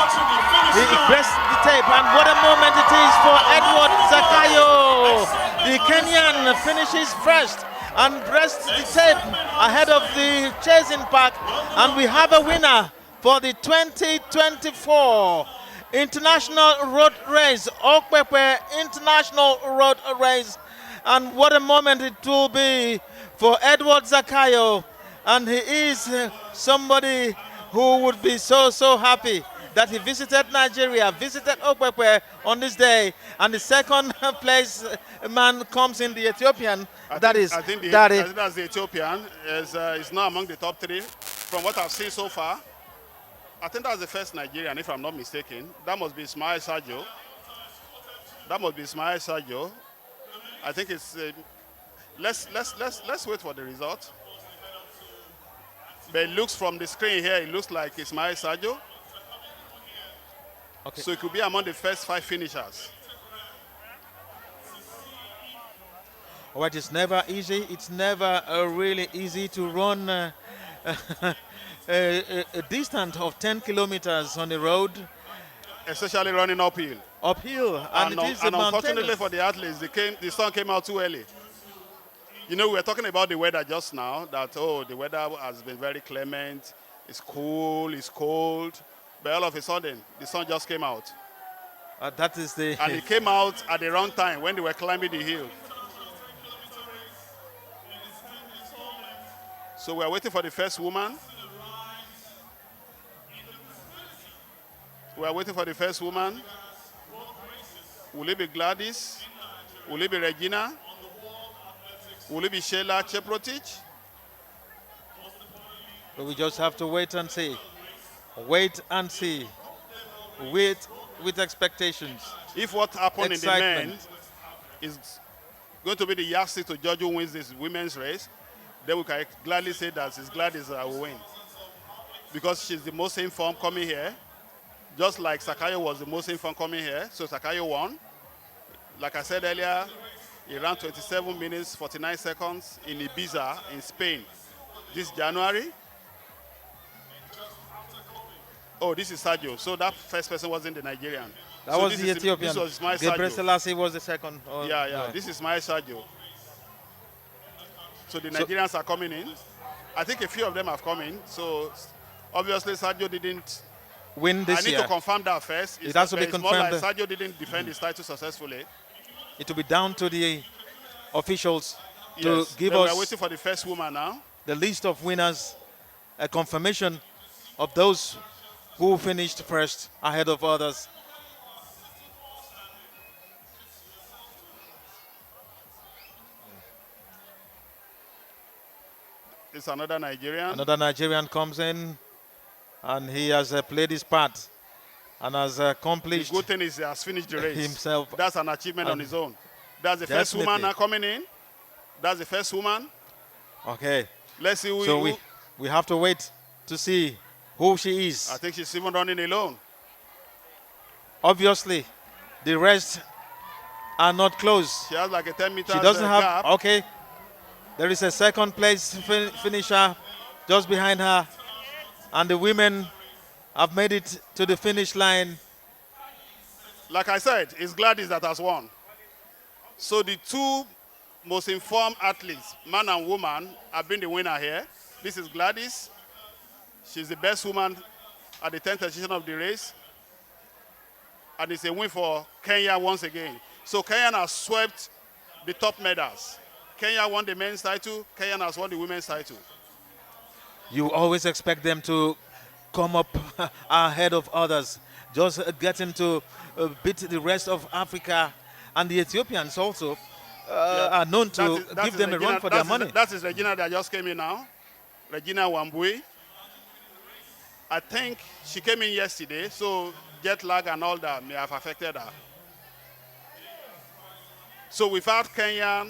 S12: He pressed the tape, and what a moment it is for Edward Zakayo. The Kenyan finishes first and pressed the tape ahead of the chasing pack, and we have a winner for the 2024 International Road Race, Okpekpe International Road Race. And what a moment it will be for Edward Zakayo. And he is somebody who would be so happy that he visited Nigeria, visited Okpekpe on this day. And the second place man comes in, the Ethiopian.
S2: I think that's the Ethiopian. Is not among the top 3. From what I've seen so far, I think that's the first Nigerian, if I'm not mistaken. That must be Ismail Sajo. I think it's. Let's wait for the result. But it looks from the screen here, it looks like Ismail Sajo.
S12: Okay.
S2: So it could be among the first 5 finishers.
S12: All right, it's never easy. It's never really easy to run a distance of 10 kilometers on the road.
S2: Especially running uphill.
S12: Uphill, and it is
S2: unfortunately for the athletes, the sun came out too early. You know, we were talking about the weather just now, that, the weather has been very clement. It's cool, it's cold. But all of a sudden, the sun just came out.
S12: That is the...
S2: And it came out at the wrong time when they were climbing the hill. So we are waiting for the first woman. We are waiting for the first woman. Will it be Gladys? Will it be Regina? Will it be Sheila Cheprotich?
S12: But we just have to wait and see. Wait and see. Wait with expectations.
S2: If what happened in the men is going to be the yardstick to judge who wins this women's race, then we can gladly say that it's Gladys that will win. Because she's the most informed coming here. Just like Zakayo was the most informed coming here. So Zakayo won. Like I said earlier, he ran 27 minutes, 49 seconds in Ibiza in Spain this January. Oh, this is Sadio. So that first person wasn't the Nigerian.
S12: That was the Ethiopian.
S2: This was Ismail
S12: Gabriel
S2: Sadio.
S12: Selassie was the second.
S2: Yeah. This is Ismail Sadio. So the Nigerians are coming in. I think a few of them have come in. So obviously Sadio didn't
S12: win this year.
S2: I need to confirm that first.
S12: It has to be confirmed.
S2: More like Sadio didn't defend his title successfully.
S12: It will be down to the officials to give us.
S2: We are waiting for the first woman now.
S12: The list of winners, a confirmation of those who finished first ahead of others.
S2: It's another Nigerian.
S12: Another Nigerian comes in, and he has played his part and has accomplished.
S2: The good thing is he has finished the race
S12: himself.
S2: That's an achievement on his own. That's the first woman now coming in. That's the first woman.
S12: Okay.
S2: Let's see who.
S12: So we have to wait to see who she is.
S2: I think she's even running alone.
S12: Obviously, the rest are not close.
S2: She has like a 10 meters
S12: She doesn't have.
S2: gap.
S12: Okay. There is a second place finisher just behind her, and the women have made it to the finish line.
S2: Like I said, it's Gladys that has won. So the two most informed athletes, man and woman, have been the winner here. This is Gladys. She's the best woman at the 10th edition of the race. And it's a win for Kenya once again. So Kenya has swept the top medals. Kenya won the men's title. Kenya has won the women's title.
S12: You always expect them to come up ahead of others, just getting to beat the rest of Africa. And the Ethiopians also are known to give them a run for their money.
S2: That is Regina that just came in now. Regina Wambui. I think she came in yesterday, so jet lag and all that may have affected her. So we've had Kenya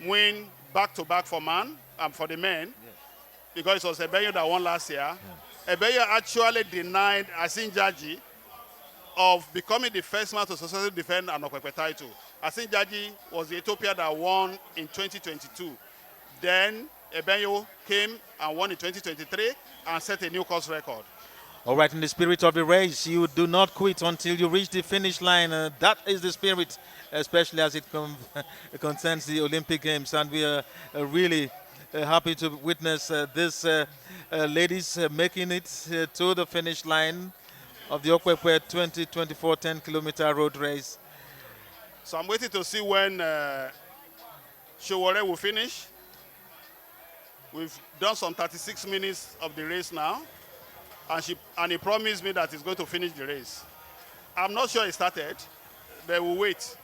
S2: win back-to-back for man and for the men, because it was Ebeyo that won last year. Ebeyo actually denied Asin Jaji of becoming the first man to successfully defend an Okpekpe title. I think Jaji was the Ethiopia that won in 2022. Then Ebenyo came and won in 2023 and set a new course record.
S12: All right, in the spirit of the race, you do not quit until you reach the finish line. That is the spirit, especially as it concerns the Olympic Games. And we are really happy to witness these ladies making it to the finish line of the Okpekpe 2024 10-kilometer road race.
S2: So I'm waiting to see when Showore will finish. We've done some 36 minutes of the race now. And he promised me that he's going to finish the race. I'm not sure he started, but we'll wait.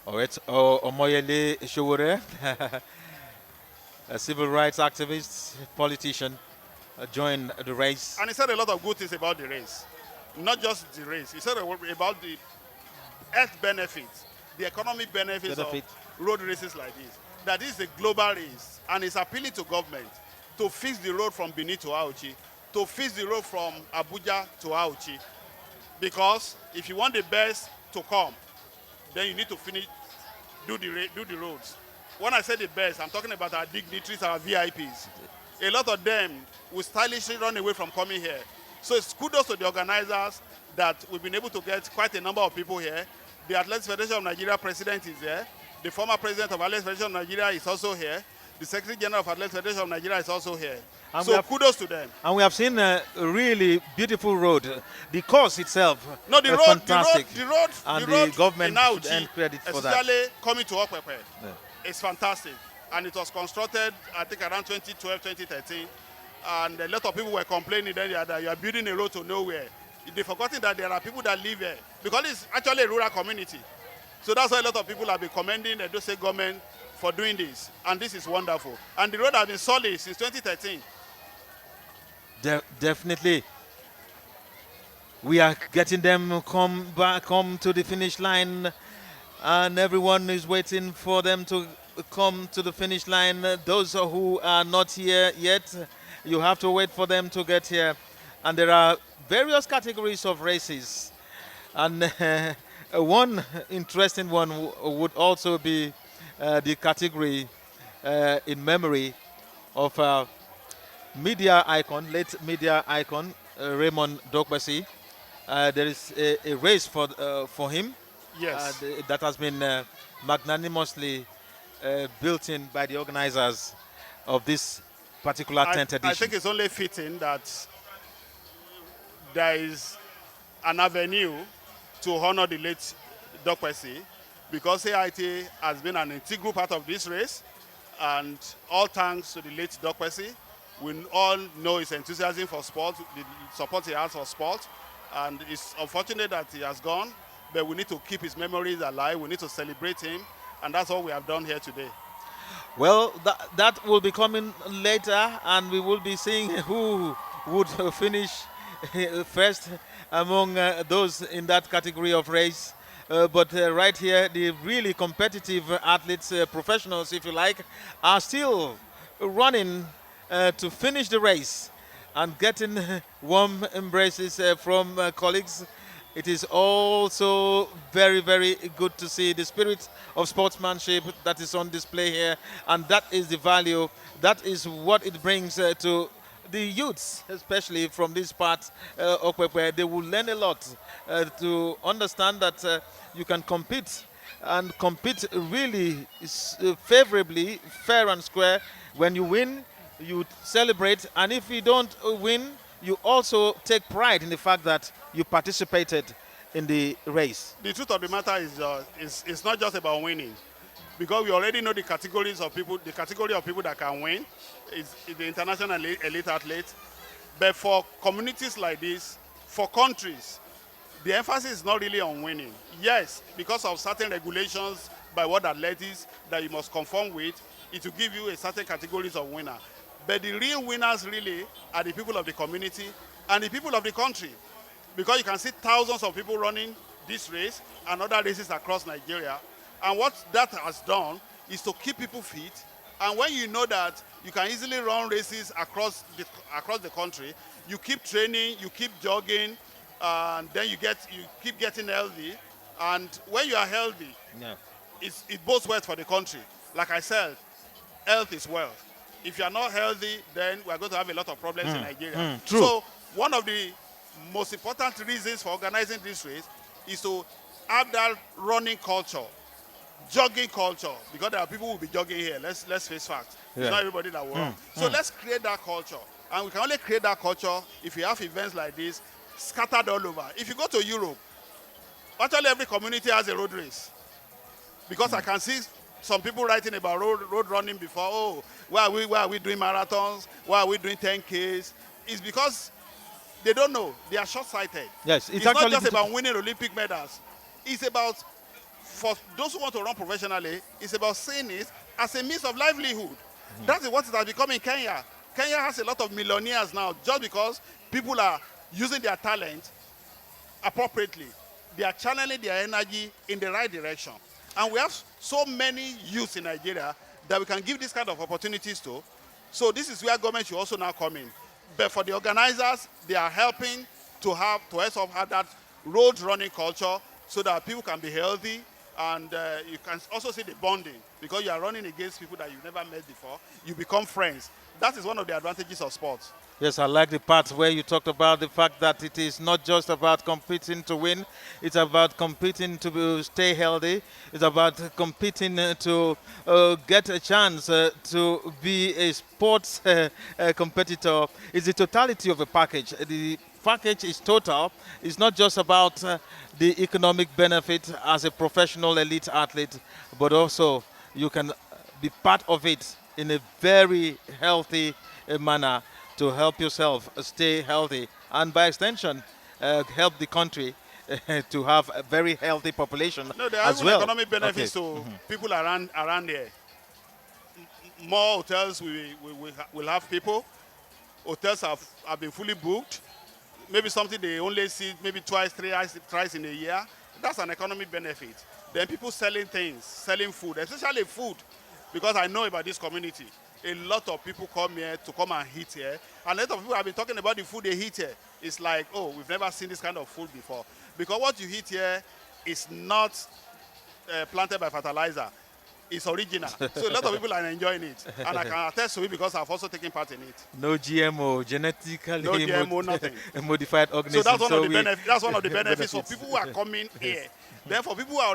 S12: All right, Omoyele Showore, a civil rights activist, politician, joined the race.
S2: And he said a lot of good things about the race. Not just the race. He said about the health benefits, the economic benefits of road races like this. That is a global race, and it's appealing to government to fix the road from Benin to Auchi, to fix the road from Abuja to Auchi. Because if you want the best to come, then you need to do the roads. When I say the best, I'm talking about our dignitaries, our VIPs. A lot of them will stylishly run away from coming here. So it's kudos to the organizers that we've been able to get quite a number of people here. The Athletics Federation of Nigeria president is here. The former president of Athletics Federation of Nigeria is also here. The Secretary General of Athletics Federation of Nigeria is also here. And so kudos to them.
S12: And we have seen a really beautiful road. The course itself
S2: is
S12: fantastic.
S2: The
S12: government
S2: should
S12: earn credit for that.
S2: Especially coming to Okpekpe. Yeah. It's fantastic. And it was constructed, I think, around 2012, 2013. And a lot of people were complaining that you are building a road to nowhere. They've forgotten that there are people that live here. Because it's actually a rural community. So that's why a lot of people have been commending the Edo State government for doing this. And this is wonderful. And the road has been solid since 2013.
S12: Definitely. We are getting them come to the finish line, and everyone is waiting for them to come to the finish line. Those who are not here yet, you have to wait for them to get here. And there are various categories of races. And one interesting one would also be the category in memory of media icon, late media icon, Raymond Dokbesi. There is a race for him.
S2: Yes.
S12: That has been magnanimously built in by the organizers of this particular 10th edition.
S2: I think it's only fitting that there is an avenue to honor the late Dokbesi, because AIT has been an integral part of this race, and all thanks to the late Dokbesi. We all know his enthusiasm for sport, the support he has for sport, and it's unfortunate that he has gone, but we need to keep his memories alive. We need to celebrate him, and that's all we have done here today.
S12: Well, that will be coming later, and we will be seeing who would finish first among those in that category of race. But right here, the really competitive athletes, professionals, if you like, are still running to finish the race and getting warm embraces from colleagues. It is also very, very good to see the spirit of sportsmanship that is on display here, and that is the value, that is what it brings to the youths, especially from this part of where they will learn a lot to understand that you can compete, and compete really favorably, fair and square. When you win, you celebrate, and if you don't win, you also take pride in the fact that you participated in the race.
S2: The truth of the matter is it's not just about winning, because we already know the categories of people, the category of people that can win is the international elite athletes. But for communities like this, for countries, the emphasis is not really on winning. Yes, because of certain regulations by World Athletics that you must conform with, it will give you a certain categories of winner. But the real winners really are the people of the community and the people of the country. Because you can see thousands of people running this race and other races across Nigeria. And what that has done is to keep people fit. And when you know that you can easily run races across the country, you keep training, you keep jogging, and then you keep getting healthy. And when you are healthy, it bodes well for the country. Like I said, health is wealth. If you are not healthy, then we are going to have a lot of problems in Nigeria.
S12: True.
S2: So one of the most important reasons for organizing this race is to have that running culture, jogging culture, because there are people who will be jogging here. Let's face facts. It's not everybody that will run. So let's create that culture. And we can only create that culture if you have events like this scattered all over. If you go to Europe, actually every community has a road race. Because I can see some people writing about road running before. Oh, why are we doing marathons? Why are we doing 10Ks? It's because they don't know. They are short-sighted.
S12: Yes,
S2: it's not just about winning Olympic medals. It's about, for those who want to run professionally, it's about seeing it as a means of livelihood. That is what it has become in Kenya. Kenya has a lot of millionaires now just because people are using their talent appropriately. They are channeling their energy in the right direction. And we have so many youths in Nigeria that we can give this kind of opportunities to. So this is where government should also now come in. But for the organizers, they are helping to also have that road running culture so that people can be healthy. And you can also see the bonding because you are running against people that you've never met before. You become friends. That is one of the advantages of sports.
S12: Yes, I like the part where you talked about the fact that it is not just about competing to win. It's about competing to stay healthy. It's about competing to get a chance to be a sports competitor. It's the totality of a package. The package is total. It's not just about the economic benefit as a professional elite athlete, but also you can be part of it in a very healthy manner to help yourself stay healthy and by extension help the country to have a very healthy population
S2: No, there are
S12: as well.
S2: economic benefits to people around here. More hotels will have people. Hotels have been fully booked. Maybe something they only see maybe twice in a year. That's an economic benefit. Then people selling things, selling food, especially food, because I know about this community. A lot of people come here to come and eat here. And a lot of people have been talking about the food they eat here. It's like, oh, we've never seen this kind of food before. Because what you eat here is not planted by fertilizer. It's original. So a lot of people are enjoying it. And I can attest to it because I've also taken part in it.
S12: No GMO, genetically
S2: no GMO, nothing.
S12: modified organisms.
S2: So that's one of the benefits for people who are coming here. Then for people who are